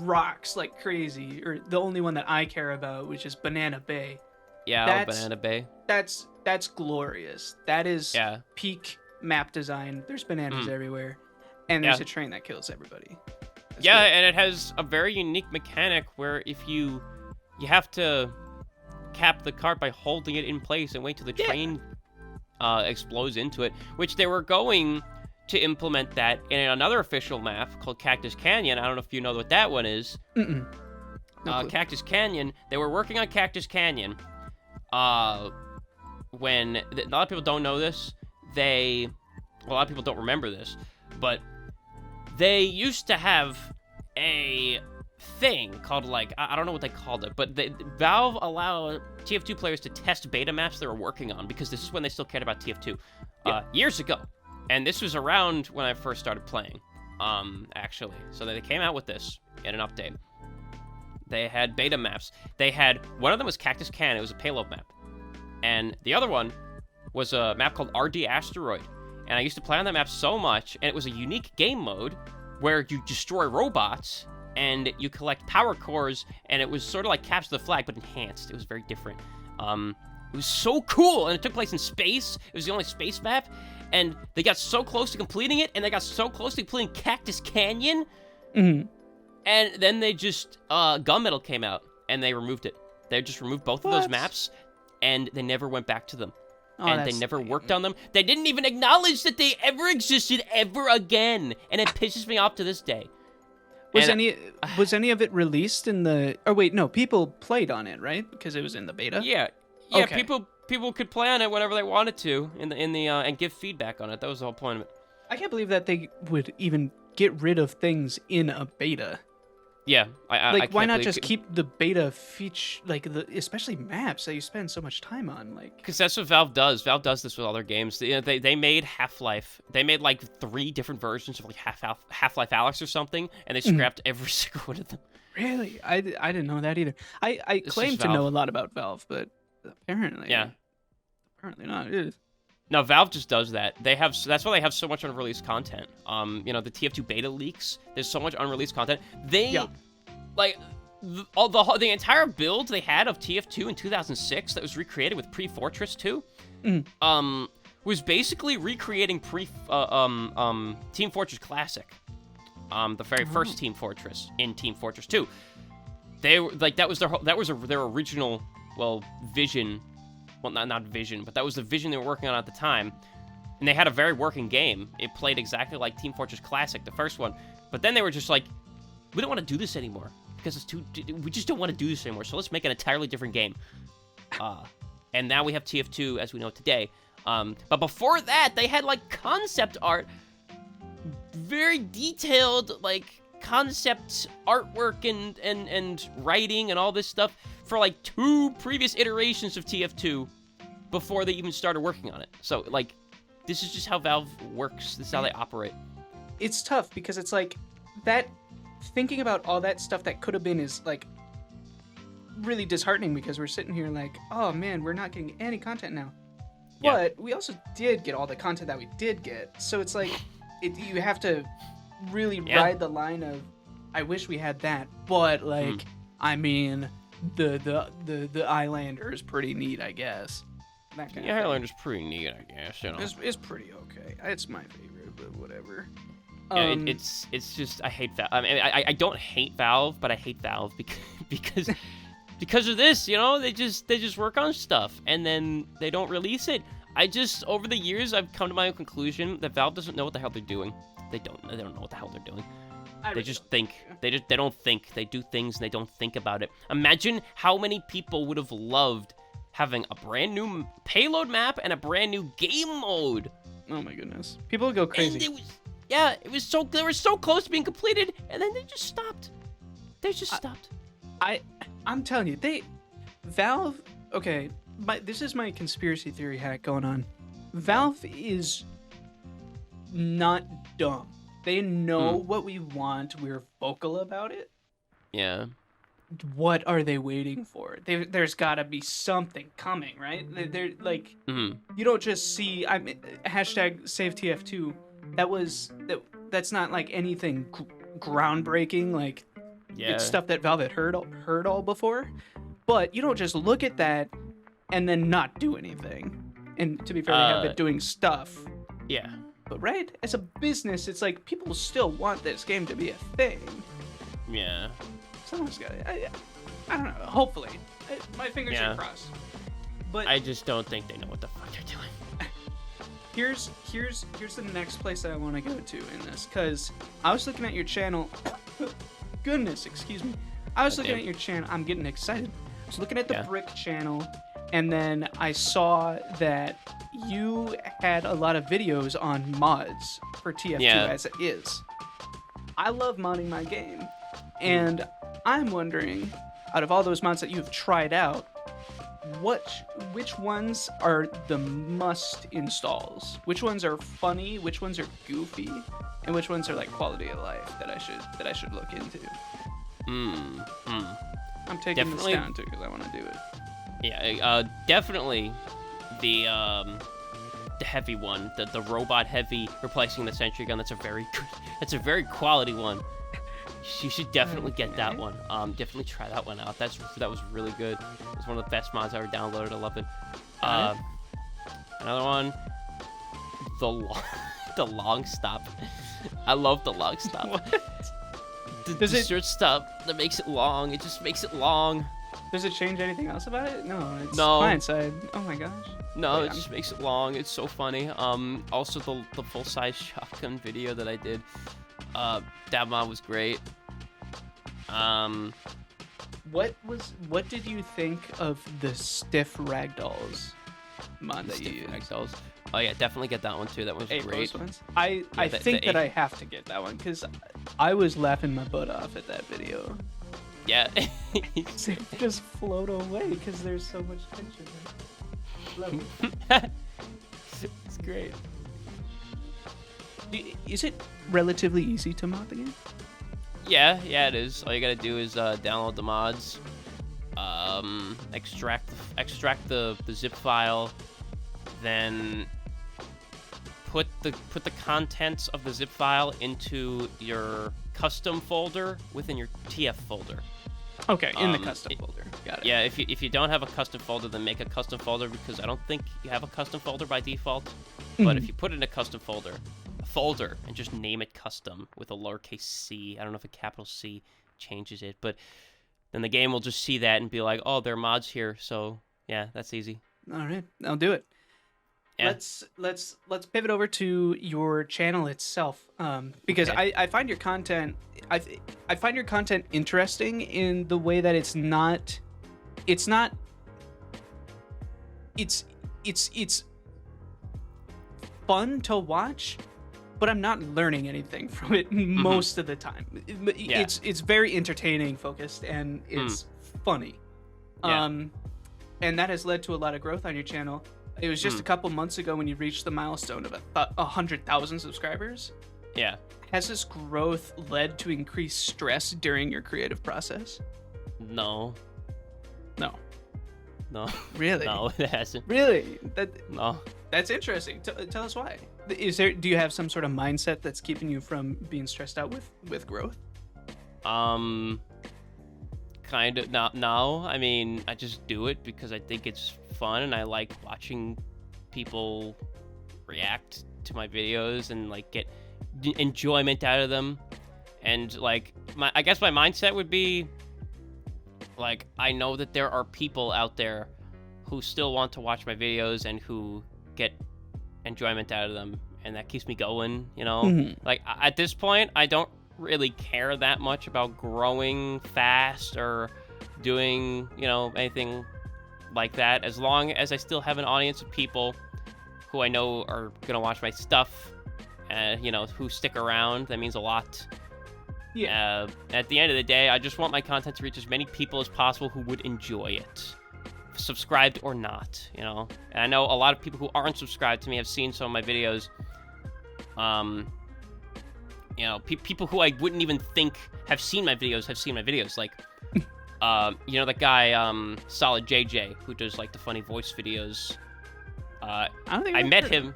[SPEAKER 1] rocks like crazy, or the only one that I care about, which is Banana Bay.
[SPEAKER 2] Yeah, Banana Bay.
[SPEAKER 1] That's glorious. That is
[SPEAKER 2] Yeah.
[SPEAKER 1] peak map design. There's bananas everywhere, and there's a train that kills everybody. That's
[SPEAKER 2] Yeah,
[SPEAKER 1] good.
[SPEAKER 2] and it has a very unique mechanic where if you have to cap the cart by holding it in place and wait till the train explodes into it, which they were going to implement that in another official map called Cactus Canyon. I don't know if you know what that one is.
[SPEAKER 1] No clue.
[SPEAKER 2] Cactus Canyon. They were working on Cactus Canyon. When a lot of people don't know this, a lot of people don't remember this, but they used to have a thing called, like, I don't know what they called it, but Valve allowed TF2 players to test beta maps they were working on, because this is when they still cared about TF2 years ago. And this was around when I first started playing, actually. So they came out with this in an update. They had beta maps. One of them was Cactus Canyon. It was a payload map. And the other one was a map called RD Asteroid. And I used to play on that map so much, and it was a unique game mode where you destroy robots, and you collect power cores, and it was sort of like Capture the Flag, but enhanced. It was very different. It was so cool, and it took place in space. It was the only space map, and they got so close to completing it, and they got so close to completing Cactus Canyon, and then they just, Gunmetal came out, and they removed it. They just removed both of those maps, and they never went back to them. And they never worked on them. They didn't even acknowledge that they ever existed ever again, and it pisses me off to this day.
[SPEAKER 1] Was any of it released in the? Oh wait, no. People played on it, right? Because it was in the beta.
[SPEAKER 2] Yeah.
[SPEAKER 1] Okay.
[SPEAKER 2] People could play on it whenever they wanted to, and give feedback on it. That was the whole point of it.
[SPEAKER 1] I can't believe that they would even get rid of things in a beta.
[SPEAKER 2] Yeah, I
[SPEAKER 1] why not
[SPEAKER 2] believe
[SPEAKER 1] just keep the beta feature, especially maps that you spend so much time on,
[SPEAKER 2] Because that's what Valve does. Valve does this with other games. They made Half-Life. They made like 3 different versions of like Half-Life Alyx or something, and they scrapped every single one of them.
[SPEAKER 1] Really? I didn't know that either. I claim to know a lot about Valve, but apparently not.
[SPEAKER 2] No, Valve just does that. That's why they have so much unreleased content. The TF2 beta leaks. There's so much unreleased content. The entire build they had of TF2 in 2006 that was recreated with pre-Fortress 2, was basically recreating Team Fortress Classic, the very first Team Fortress in Team Fortress 2. They were like that was their original vision. Well, not vision, but that was the vision they were working on at the time. And they had a very working game. It played exactly like Team Fortress Classic, the first one. But then they were just like, we don't want to do this anymore. Because we just don't want to do this anymore. So let's make an entirely different game. And now we have TF2 as we know it today. But before that, they had like concept art. Very detailed, like concept artwork and writing and all this stuff for like 2 previous iterations of TF2 before they even started working on it. So like, this is just how Valve works. This is how they operate.
[SPEAKER 1] It's tough because it's like that. Thinking about all that stuff that could have been is like really disheartening, because we're sitting here like, oh man, we're not getting any content now.
[SPEAKER 2] Yeah.
[SPEAKER 1] But we also did get all the content that we did get. So it's like you have to really ride the line of, I wish we had that, but like, I mean, the Islander is pretty neat, I guess. That kind of thing.
[SPEAKER 2] Islander is pretty neat, I guess.
[SPEAKER 1] It's pretty okay. It's my favorite, but whatever.
[SPEAKER 2] Yeah, it's just, I hate Valve. I mean, I don't hate Valve, but I hate Valve because of this. They just work on stuff and then they don't release it. Over the years, I've come to my own conclusion that Valve doesn't know what the hell they're doing. They don't know what the hell they're doing. They just think. They don't think. They do things and they don't think about it. Imagine how many people would have loved having a brand new payload map and a brand new game mode.
[SPEAKER 1] Oh my goodness. People would go crazy.
[SPEAKER 2] And they were so close to being completed, and then they just stopped. They just stopped.
[SPEAKER 1] I'm telling you, Valve, okay, this is my conspiracy theory hack going on. Valve is not dumb. They know what we want. We're vocal about it.
[SPEAKER 2] Yeah.
[SPEAKER 1] what are they waiting for? There's got to be something coming, right? They're like,
[SPEAKER 2] Mhm.
[SPEAKER 1] you don't just see. I mean, hashtag save TF2. That's not like anything groundbreaking. Like it's
[SPEAKER 2] Yeah.
[SPEAKER 1] stuff that Valve had heard all before. But you don't just look at that and then not do anything. And to be fair, they have been
[SPEAKER 2] Uh,
[SPEAKER 1] doing stuff.
[SPEAKER 2] yeah.
[SPEAKER 1] But right, as a business, it's like people still want this game to be a thing.
[SPEAKER 2] Yeah.
[SPEAKER 1] Someone's got it. I don't know. Hopefully, my fingers
[SPEAKER 2] Yeah.
[SPEAKER 1] are crossed. But
[SPEAKER 2] I just don't think they know what the fuck they're doing.
[SPEAKER 1] here's the next place that I want to go to in this, because I was looking at your channel. Goodness, excuse me. I was looking
[SPEAKER 2] Okay.
[SPEAKER 1] at your channel. I'm getting excited. I was looking at the
[SPEAKER 2] Yeah.
[SPEAKER 1] Brick channel, and then I saw that you had a lot of videos on mods for TF2
[SPEAKER 2] Yeah.
[SPEAKER 1] as it is. I love modding my game, and I'm wondering, out of all those mods that you've tried out, which ones are the must installs? Which ones are funny? Which ones are goofy? And which ones are like quality of life that I should look into? I'm taking
[SPEAKER 2] Definitely-
[SPEAKER 1] this down too because I want to do it.
[SPEAKER 2] Yeah, definitely the heavy one, the robot heavy replacing the sentry gun. That's a very good, that's a very quality one. You should definitely get that
[SPEAKER 1] Okay.
[SPEAKER 2] one. Definitely try that one out. That was really good. It was one of the best mods I ever downloaded. I love it.
[SPEAKER 1] Alright.
[SPEAKER 2] Another one, the long, the long stop. I love the long stop. The
[SPEAKER 1] Does it-
[SPEAKER 2] short stop that makes it long. It just makes it long.
[SPEAKER 1] Does it change anything else about it? No, it's
[SPEAKER 2] No.
[SPEAKER 1] client side. Oh my gosh.
[SPEAKER 2] No,
[SPEAKER 1] Wait,
[SPEAKER 2] it just makes it long. It's so funny. Also the full size shotgun video that I did, that mod was great.
[SPEAKER 1] What did you think of the stiff ragdolls mod that you
[SPEAKER 2] Stiff
[SPEAKER 1] used?
[SPEAKER 2] Ragdolls. Oh yeah, definitely get that one too. That was
[SPEAKER 1] Eight
[SPEAKER 2] great.
[SPEAKER 1] those ones. I
[SPEAKER 2] the-
[SPEAKER 1] think
[SPEAKER 2] the
[SPEAKER 1] that
[SPEAKER 2] eight-
[SPEAKER 1] I have to get that one because I was laughing my butt off at that video.
[SPEAKER 2] Yeah.
[SPEAKER 1] They just float away because there's so much tension. Love it.
[SPEAKER 2] It's great.
[SPEAKER 1] Is it relatively easy to mod the game?
[SPEAKER 2] Yeah, it is. All you gotta do is download the mods, extract the zip file, then put the contents of the zip file into your custom folder within your TF folder.
[SPEAKER 1] Okay, in the
[SPEAKER 2] Um,
[SPEAKER 1] custom folder. Got it.
[SPEAKER 2] Yeah, if you don't have a custom folder, then make a custom folder because I don't think you have a custom folder by default. But if you put it in a custom folder, and just name it custom with a lowercase c, I don't know if a capital C changes it, but then the game will just see that and be like, oh, there are mods here, so yeah, that's easy.
[SPEAKER 1] All right, I'll do it.
[SPEAKER 2] Yeah.
[SPEAKER 1] Let's pivot over to your channel itself, because
[SPEAKER 2] Okay.
[SPEAKER 1] I find your content I find your content interesting in the way that it's fun to watch, but I'm not learning anything from it most of the time.
[SPEAKER 2] Yeah.
[SPEAKER 1] It's very entertaining focused and it's funny.
[SPEAKER 2] Yeah.
[SPEAKER 1] And that has led to a lot of growth on your channel. It was just a couple months ago when you reached the milestone of 100,000 subscribers.
[SPEAKER 2] Yeah.
[SPEAKER 1] Has this growth led to increased stress during your creative process?
[SPEAKER 2] No.
[SPEAKER 1] No. Really?
[SPEAKER 2] No, it hasn't.
[SPEAKER 1] Really?
[SPEAKER 2] No.
[SPEAKER 1] That's interesting. Tell us why. Do you have some sort of mindset that's keeping you from being stressed out with growth?
[SPEAKER 2] Kind of not. No, I mean, I just do it because I think it's fun and I like watching people react to my videos and like get enjoyment out of them. And like I guess my mindset would be like, I know that there are people out there who still want to watch my videos and who get enjoyment out of them, and that keeps me going, you know?
[SPEAKER 1] Mhm.
[SPEAKER 2] Like at this point, I don't really care that much about growing fast or doing, you know, anything like that, as long as I still have an audience of people who I know are gonna watch my stuff, you know, who stick around. That means a lot.
[SPEAKER 1] Yeah.
[SPEAKER 2] At the end of the day, I just want my content to reach as many people as possible who would enjoy it, subscribed or not, you know. And I know a lot of people who aren't subscribed to me have seen some of my videos. You know, people who I wouldn't even think have seen my videos. Like, You know the guy, Solid JJ, who does like the funny voice videos.
[SPEAKER 1] I don't think
[SPEAKER 2] I
[SPEAKER 1] I've
[SPEAKER 2] met
[SPEAKER 1] heard
[SPEAKER 2] him.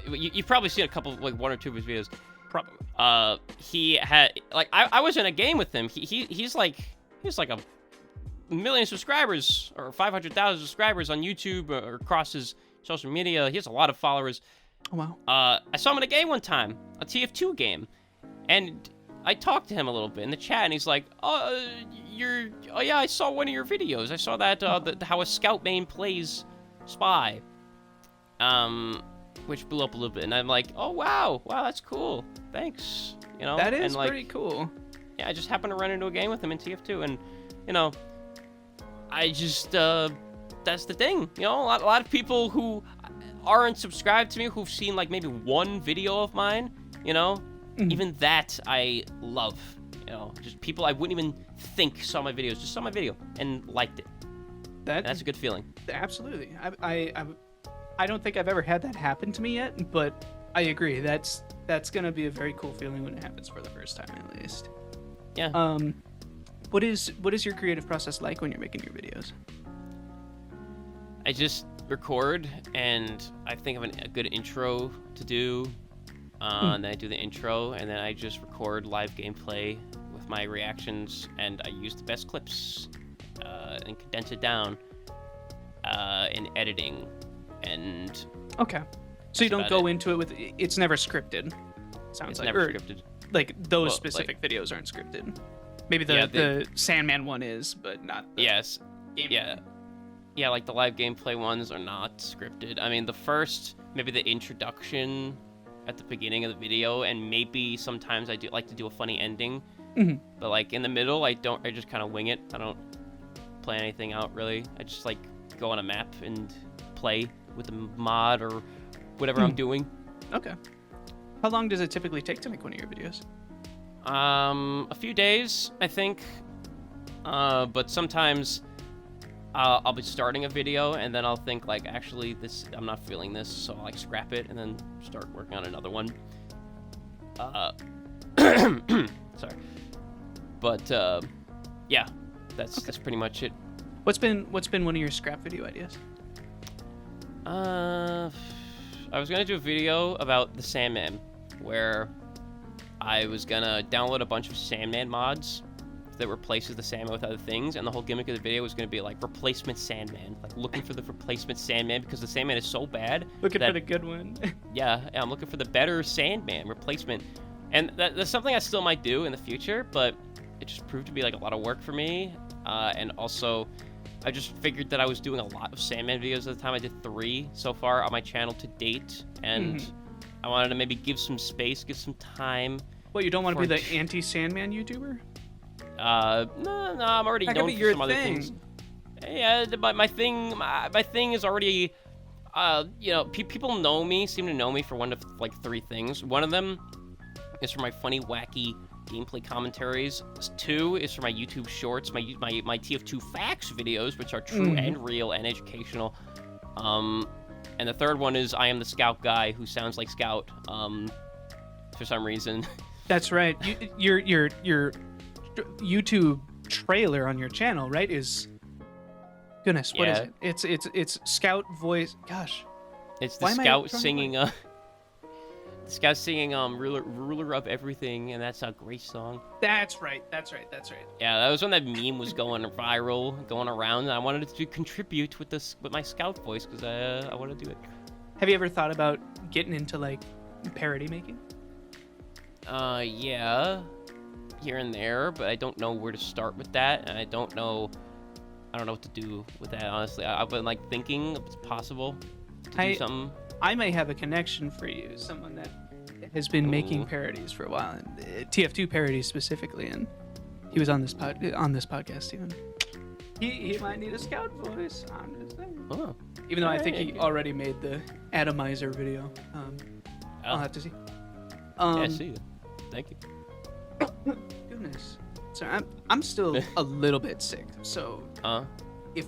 [SPEAKER 2] You've probably seen a couple, like one or two of his videos.
[SPEAKER 1] probably.
[SPEAKER 2] He had like I was in a game with him. He's like a million subscribers or 500,000 subscribers on YouTube or across his social media. He has a lot of followers.
[SPEAKER 1] Oh wow.
[SPEAKER 2] I saw him in a game one time, a TF2 game, and I talked to him a little bit in the chat, and he's like, "Oh yeah, I saw one of your videos. I saw that how a scout main plays spy." Which blew up a little bit, and I'm like, "Oh wow, that's cool. Thanks." You know,
[SPEAKER 1] That is
[SPEAKER 2] and, like,
[SPEAKER 1] pretty cool.
[SPEAKER 2] yeah, I just happened to run into a game with him in TF2, and you know, I just that's the thing. You know, a lot of people who aren't subscribed to me, who've seen like maybe one video of mine, you know, even that I love. You know, just people I wouldn't even think saw my videos, just saw my video and liked it. And that's a good feeling.
[SPEAKER 1] Absolutely. I don't think I've ever had that happen to me yet, but I agree. That's gonna be a very cool feeling when it happens for the first time, at least.
[SPEAKER 2] Yeah.
[SPEAKER 1] What is your creative process like when you're making your videos?
[SPEAKER 2] I just record, and I think of a good intro to do, and then I do the intro, and then I just record live gameplay with my reactions, and I use the best clips and condense it down in editing, and
[SPEAKER 1] Okay. So you don't
[SPEAKER 2] about
[SPEAKER 1] go
[SPEAKER 2] it.
[SPEAKER 1] into it with it's never scripted. Sounds
[SPEAKER 2] it's
[SPEAKER 1] like
[SPEAKER 2] never
[SPEAKER 1] or,
[SPEAKER 2] scripted.
[SPEAKER 1] like those
[SPEAKER 2] Well,
[SPEAKER 1] specific videos aren't scripted. Maybe
[SPEAKER 2] Yeah,
[SPEAKER 1] the Sandman one is, but not the
[SPEAKER 2] Yes.
[SPEAKER 1] game.
[SPEAKER 2] Yeah, like the live gameplay ones are not scripted. I mean, the first, maybe the introduction at the beginning of the video, and maybe sometimes I do like to do a funny ending.
[SPEAKER 1] Mhm.
[SPEAKER 2] But like in the middle, I just kind of wing it. I don't plan anything out really. I just like go on a map and play with the mod or whatever I'm doing.
[SPEAKER 1] Okay. How long does it typically take to make one of your videos?
[SPEAKER 2] A few days, I think. But sometimes I'll be starting a video and then I'll think like, actually, I'm not feeling this, so I'll like scrap it and then start working on another one. Sorry. But yeah, that's pretty much it.
[SPEAKER 1] What's been one of your scrap video ideas?
[SPEAKER 2] I was gonna do a video about the Sandman, where I was gonna download a bunch of Sandman mods that replaces the Sandman with other things, and the whole gimmick of the video was gonna be like replacement Sandman, like looking for the replacement Sandman because the Sandman is so bad.
[SPEAKER 1] Looking for the good one.
[SPEAKER 2] Yeah, I'm looking for the better Sandman replacement, and that's something I still might do in the future, but it just proved to be like a lot of work for me, and also I just figured that I was doing a lot of Sandman videos at the time. I did 3 so far on my channel to date, and I wanted to maybe give some space, give some time.
[SPEAKER 1] What, you don't want to be the anti-Sandman YouTuber?
[SPEAKER 2] No, I'm already
[SPEAKER 1] That could
[SPEAKER 2] known
[SPEAKER 1] be
[SPEAKER 2] for
[SPEAKER 1] your
[SPEAKER 2] some other
[SPEAKER 1] thing.
[SPEAKER 2] things. Yeah, my thing is already, you know, people know me, seem to know me for one of like 3 things. One of them is for my funny, wacky gameplay commentaries. 2 is for my YouTube shorts, my TF2 facts videos, which are true and real and educational. And the 3rd one is I am the Scout guy who sounds like Scout, for some reason.
[SPEAKER 1] That's right. Your YouTube trailer on your channel, right, is goodness, what is it? It's Scout voice. Gosh.
[SPEAKER 2] It's the
[SPEAKER 1] Why am I
[SPEAKER 2] Scout
[SPEAKER 1] drawing a
[SPEAKER 2] singing Scout singing ruler of everything, and that's a great song.
[SPEAKER 1] That's right.
[SPEAKER 2] Yeah, that was when that meme was going viral, going around, and I wanted to contribute with my Scout voice because I want to do it.
[SPEAKER 1] Have you ever thought about getting into like parody making?
[SPEAKER 2] Yeah, here and there, but I don't know where to start with that, and I don't know what to do with that, honestly. I've been like thinking if it's possible to do something.
[SPEAKER 1] I may have a connection for you, someone that has been making parodies for a while, and TF2 parodies specifically, and he was on this podcast even. He might need a Scout voice. I'm just saying.
[SPEAKER 2] Oh.
[SPEAKER 1] Even though I think he already made the Atomizer video. I'll have to see.
[SPEAKER 2] Yeah, see you. Thank you.
[SPEAKER 1] Goodness. So I'm still a little bit sick. So if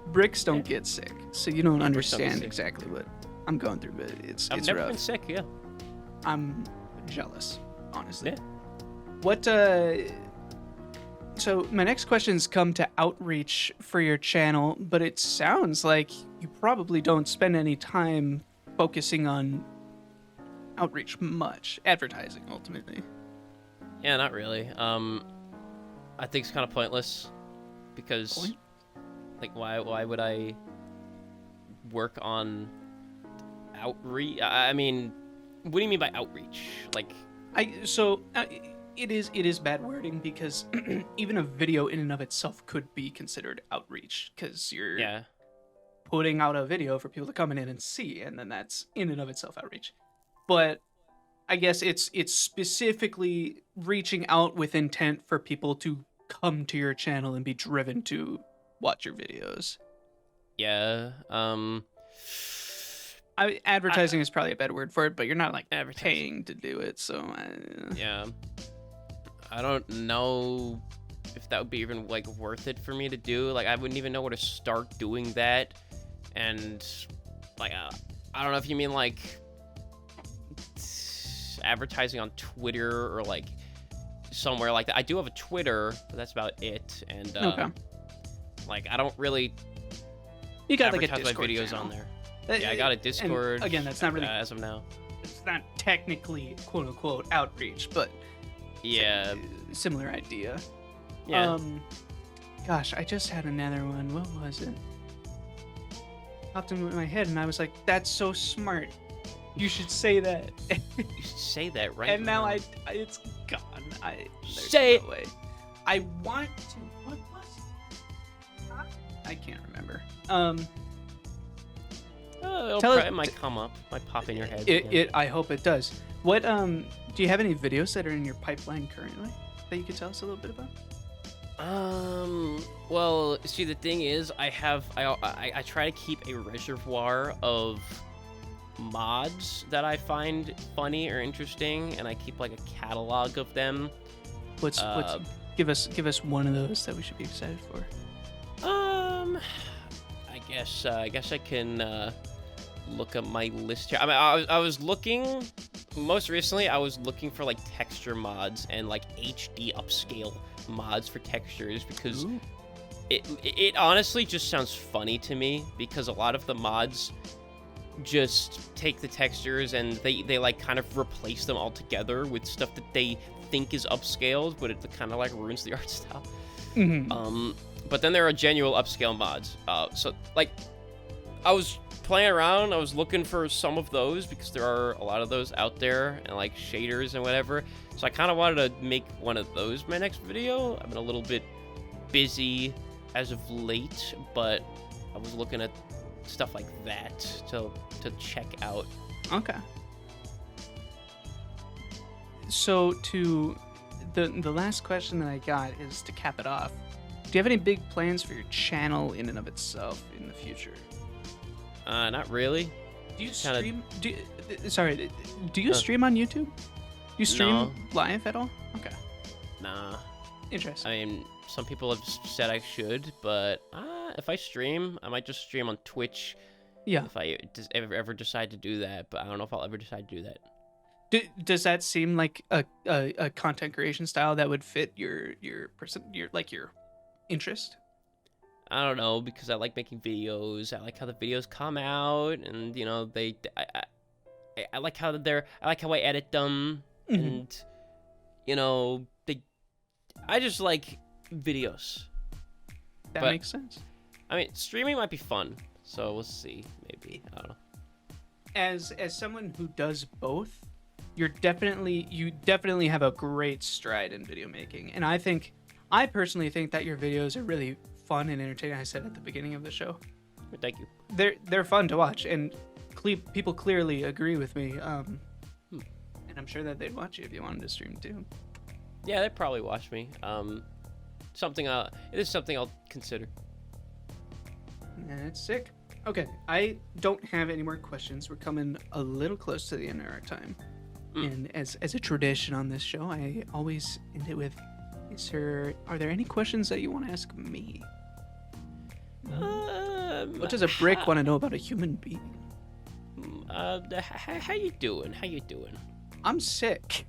[SPEAKER 1] bricks don't get sick, so you don't understand exactly what I'm going through, but it's
[SPEAKER 2] I've never
[SPEAKER 1] rough.
[SPEAKER 2] been sick. Yeah.
[SPEAKER 1] I'm jealous, honestly.
[SPEAKER 2] Yeah.
[SPEAKER 1] What So my next questions come to outreach for your channel, but it sounds like you probably don't spend any time focusing on outreach much, advertising ultimately.
[SPEAKER 2] Yeah, not really. I think it's kind of pointless because,
[SPEAKER 1] Point?
[SPEAKER 2] like, why would I work on outreach? I mean, what do you mean by outreach? Like,
[SPEAKER 1] It is bad wording because even a video in and of itself could be considered outreach because you're
[SPEAKER 2] yeah,
[SPEAKER 1] putting out a video for people to come in and see, and then that's in and of itself outreach. But I guess it's specifically reaching out with intent for people to come to your channel and be driven to watch your videos.
[SPEAKER 2] yeah.
[SPEAKER 1] Advertising is probably a bad word for it, but you're not like
[SPEAKER 2] Advertising.
[SPEAKER 1] paying to do it, so
[SPEAKER 2] Yeah. I don't know if that would be even like worth it for me to do. Like, I wouldn't even know where to start doing that. And like, I don't know if you mean like advertising on Twitter or like somewhere like that. I do have a Twitter, but that's about it. And
[SPEAKER 1] okay.
[SPEAKER 2] like, I don't really
[SPEAKER 1] You got like a
[SPEAKER 2] advertise my
[SPEAKER 1] Discord
[SPEAKER 2] videos
[SPEAKER 1] channel.
[SPEAKER 2] on there. Yeah, I got a Discord.
[SPEAKER 1] And again, that's not really
[SPEAKER 2] as of now.
[SPEAKER 1] It's not technically quote unquote outreach, but
[SPEAKER 2] Yeah.
[SPEAKER 1] similar idea.
[SPEAKER 2] Yeah.
[SPEAKER 1] Gosh, I just had another one. What was it? Popped into my head, and I was like, "That's so smart. You should say that."
[SPEAKER 2] You should say that right
[SPEAKER 1] and now
[SPEAKER 2] now.
[SPEAKER 1] it's gone. There's
[SPEAKER 2] Say
[SPEAKER 1] no way. I want to. What was it? I can't remember.
[SPEAKER 2] It might come up, might pop in your head.
[SPEAKER 1] I hope it does. What do you have any videos that are in your pipeline currently that you could tell us a little bit about?
[SPEAKER 2] Well, see, the thing is, I try to keep a reservoir of mods that I find funny or interesting, and I keep like a catalog of them.
[SPEAKER 1] What's give us one of those that we should be excited for.
[SPEAKER 2] I guess I can look up my list here. I mean, I was looking most recently. I was looking for like texture mods and like HD upscale mods for textures because
[SPEAKER 1] Ooh.
[SPEAKER 2] it honestly just sounds funny to me because a lot of the mods just take the textures and they like kind of replace them all together with stuff that they think is upscaled, but it kind of like ruins the art style.
[SPEAKER 1] Mm-hmm.
[SPEAKER 2] But then there are genuine upscale mods. So like, I was playing around. I was looking for some of those because there are a lot of those out there and like shaders and whatever. So I kind of wanted to make one of those my next video. I've been a little bit busy as of late, but I was looking at stuff like that to check out.
[SPEAKER 1] Okay. So to the last question that I got is to cap it off. Do you have any big plans for your channel in and of itself in the future?
[SPEAKER 2] Not really.
[SPEAKER 1] Do you
[SPEAKER 2] Kinda-
[SPEAKER 1] stream? Do you stream on YouTube? Do you stream
[SPEAKER 2] No.
[SPEAKER 1] live at all? Okay,
[SPEAKER 2] Nah.
[SPEAKER 1] interesting.
[SPEAKER 2] I mean, some people have said I should, but if I stream, I might just stream on Twitch.
[SPEAKER 1] Yeah.
[SPEAKER 2] If I ever decide to do that, but I don't know if I'll ever decide to do that.
[SPEAKER 1] Does that seem like a content creation style that would fit your interest?
[SPEAKER 2] I don't know, because I like making videos. I like how the videos come out, and you know I like how I edit them,
[SPEAKER 1] Mhm.
[SPEAKER 2] and you know I just like videos.
[SPEAKER 1] That
[SPEAKER 2] But-
[SPEAKER 1] makes sense.
[SPEAKER 2] I mean, streaming might be fun, so we'll see. Maybe, I don't know.
[SPEAKER 1] As someone who does both, you definitely have a great stride in video making, and I personally think that your videos are really fun and entertaining. I said at the beginning of the show,
[SPEAKER 2] But thank you.
[SPEAKER 1] they're fun to watch, and people clearly agree with me. And I'm sure that they'd watch you if you wanted to stream too.
[SPEAKER 2] Yeah, they probably watch me. It is something I'll consider.
[SPEAKER 1] That's sick. Okay, I don't have any more questions. We're coming a little close to the end of our time. And as a tradition on this show, I always end it with, are there any questions that you want to ask me? What does a brick want to know about a human being?
[SPEAKER 2] How you doing? How you doing?
[SPEAKER 1] I'm sick.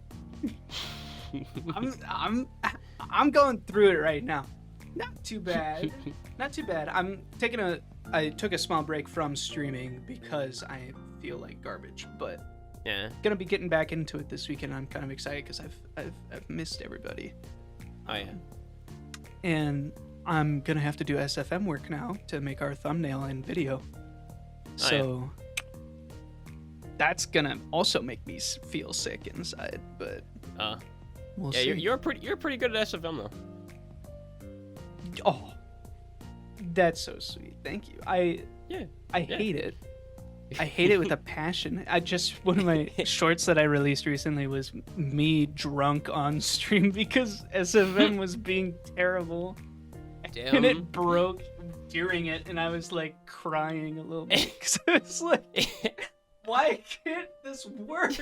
[SPEAKER 1] I'm going through it right now. Not too bad. Not too bad. I took a small break from streaming because I feel like garbage, but
[SPEAKER 2] Yeah.
[SPEAKER 1] gonna be getting back into it this weekend. I'm kind of excited because I've missed everybody.
[SPEAKER 2] Oh yeah.
[SPEAKER 1] And I'm gonna have to do SFM work now to make our thumbnail and video. So that's gonna also make me feel sick inside, but we'll
[SPEAKER 2] Yeah,
[SPEAKER 1] see.
[SPEAKER 2] you're pretty good at SFM though.
[SPEAKER 1] Oh, that's so sweet. Thank you. I hate it. I hate it with a passion. One of my shorts that I released recently was me drunk on stream because SFM was being terrible.
[SPEAKER 2] Damn.
[SPEAKER 1] And it broke during it, and I was like crying a little bit because I was like, why can't this work?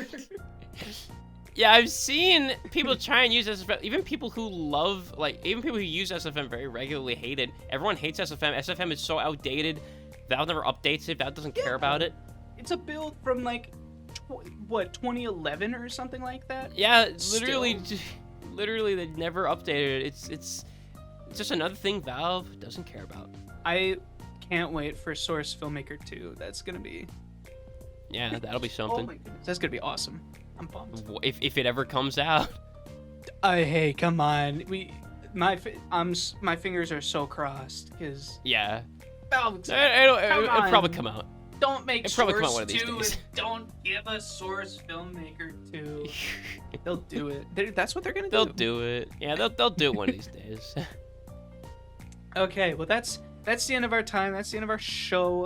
[SPEAKER 2] Yeah, I've seen people try and use SFM. Even people who use SFM very regularly hate it. Everyone hates SFM. SFM is so outdated. Valve never updates it. Valve doesn't care about it.
[SPEAKER 1] It's a build from like, 2011 or something like that?
[SPEAKER 2] Yeah, literally they never updated it. It's just another thing Valve doesn't care about.
[SPEAKER 1] I can't wait for Source Filmmaker 2. That's gonna be...
[SPEAKER 2] Yeah, that'll be
[SPEAKER 1] Oh
[SPEAKER 2] something.
[SPEAKER 1] my goodness, that's gonna be awesome. I'm pumped.
[SPEAKER 2] If it ever comes out.
[SPEAKER 1] Hey, come on. My fingers are so crossed because
[SPEAKER 2] Yeah.
[SPEAKER 1] Valve.
[SPEAKER 2] It'll probably come out.
[SPEAKER 1] Don't make
[SPEAKER 2] It'll probably come out
[SPEAKER 1] Source
[SPEAKER 2] one of these
[SPEAKER 1] 2
[SPEAKER 2] days.
[SPEAKER 1] and don't give us Source Filmmaker 2. They'll do it. That's what they're gonna do.
[SPEAKER 2] They'll do it. Yeah, they'll do it one of these days.
[SPEAKER 1] Okay, well that's the end of our time. That's the end of our show.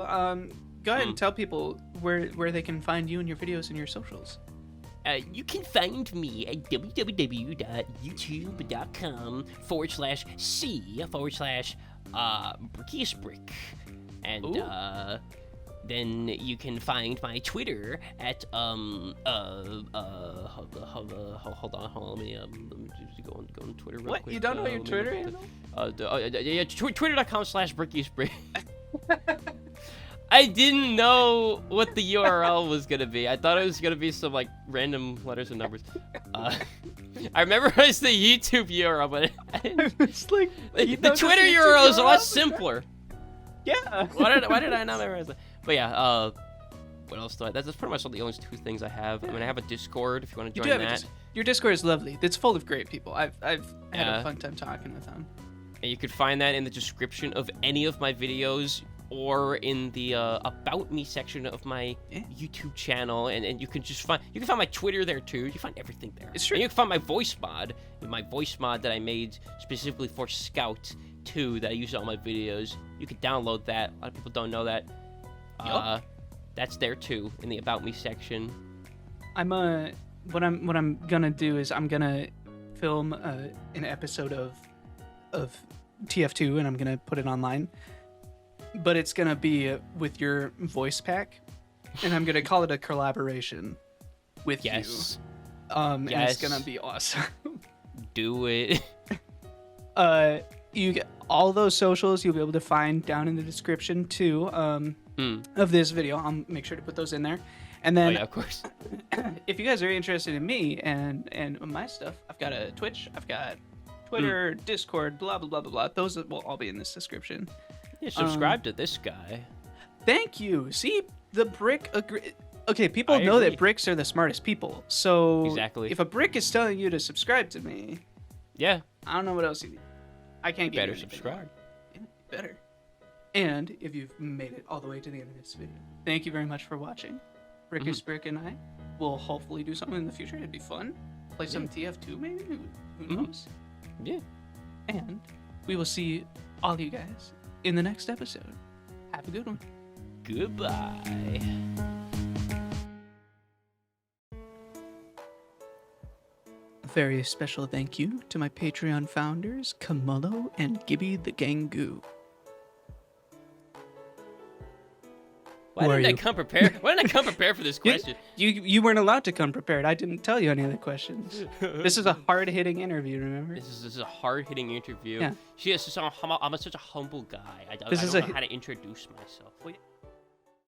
[SPEAKER 1] Go ahead and tell people where they can find you and your videos and your socials.
[SPEAKER 2] You can find me at www.youtube.com/c/Brickiest Brick. And then you can find my Twitter at hold on, let me just go on Twitter real
[SPEAKER 1] What?
[SPEAKER 2] quick.
[SPEAKER 1] You don't know your Twitter handle?
[SPEAKER 2] Yeah, twitter.com/Brickiest Brick. I didn't know what the URL was gonna be. I thought it was gonna be some like random letters and numbers. I memorized the YouTube URL, but
[SPEAKER 1] It's like
[SPEAKER 2] the Twitter URL is a lot simpler.
[SPEAKER 1] Yeah.
[SPEAKER 2] Why did I not memorize that? But yeah, what else do I? That's pretty much the only two things I have. I mean, I have a Discord if you want to join that.
[SPEAKER 1] Your Discord is lovely. It's full of great people. I've had
[SPEAKER 2] Yeah.
[SPEAKER 1] a fun time talking with them.
[SPEAKER 2] And you could find that in the description of any of my videos or in the about me section of my YouTube channel, and you can find my Twitter there too. You can find everything there.
[SPEAKER 1] It's true.
[SPEAKER 2] And you can find my voice mod that I made specifically for Scout 2 that I use in all my videos. You can download that. A lot of people don't know that. That's there too in the about me section.
[SPEAKER 1] What I'm gonna do is I'm gonna film an episode of TF2 and I'm gonna put it online. But it's gonna be with your voice pack, and I'm gonna call it a collaboration with you. And it's gonna be awesome.
[SPEAKER 2] Do it.
[SPEAKER 1] You get all those socials you'll be able to find down in the description too of this video. I'll make sure to put those in there. And then,
[SPEAKER 2] of course.
[SPEAKER 1] if you guys are interested in me and my stuff, I've got a Twitch, I've got Twitter, Discord, blah blah blah blah blah. Those will all be in this description.
[SPEAKER 2] Yeah, subscribe to this guy.
[SPEAKER 1] Thank you. See, the Brick Okay, people know that bricks are the smartest people. So
[SPEAKER 2] exactly.
[SPEAKER 1] If a brick is telling you to subscribe to me,
[SPEAKER 2] yeah,
[SPEAKER 1] I don't know what else you need. I can't get
[SPEAKER 2] better subscribe.
[SPEAKER 1] Yeah, better. And if you've made it all the way to the end of this video, thank you very much for watching. Brickiest Brick and I will hopefully do something in the future. It'd be fun. Play some TF2 maybe. Who knows?
[SPEAKER 2] Yeah.
[SPEAKER 1] And we will see all you guys in the next episode. Have a good one.
[SPEAKER 2] Goodbye.
[SPEAKER 1] A very special thank you to my Patreon founders, Kamalo and Gibby the Gangu.
[SPEAKER 2] Why didn't I come prepared? Why didn't I come prepared for this question?
[SPEAKER 1] You weren't allowed to come prepared. I didn't tell you any of the questions. This is a hard-hitting interview, remember?
[SPEAKER 2] This is a hard-hitting interview.
[SPEAKER 1] Yeah.
[SPEAKER 2] I'm such a humble guy. I don't know how to introduce myself.
[SPEAKER 1] Well,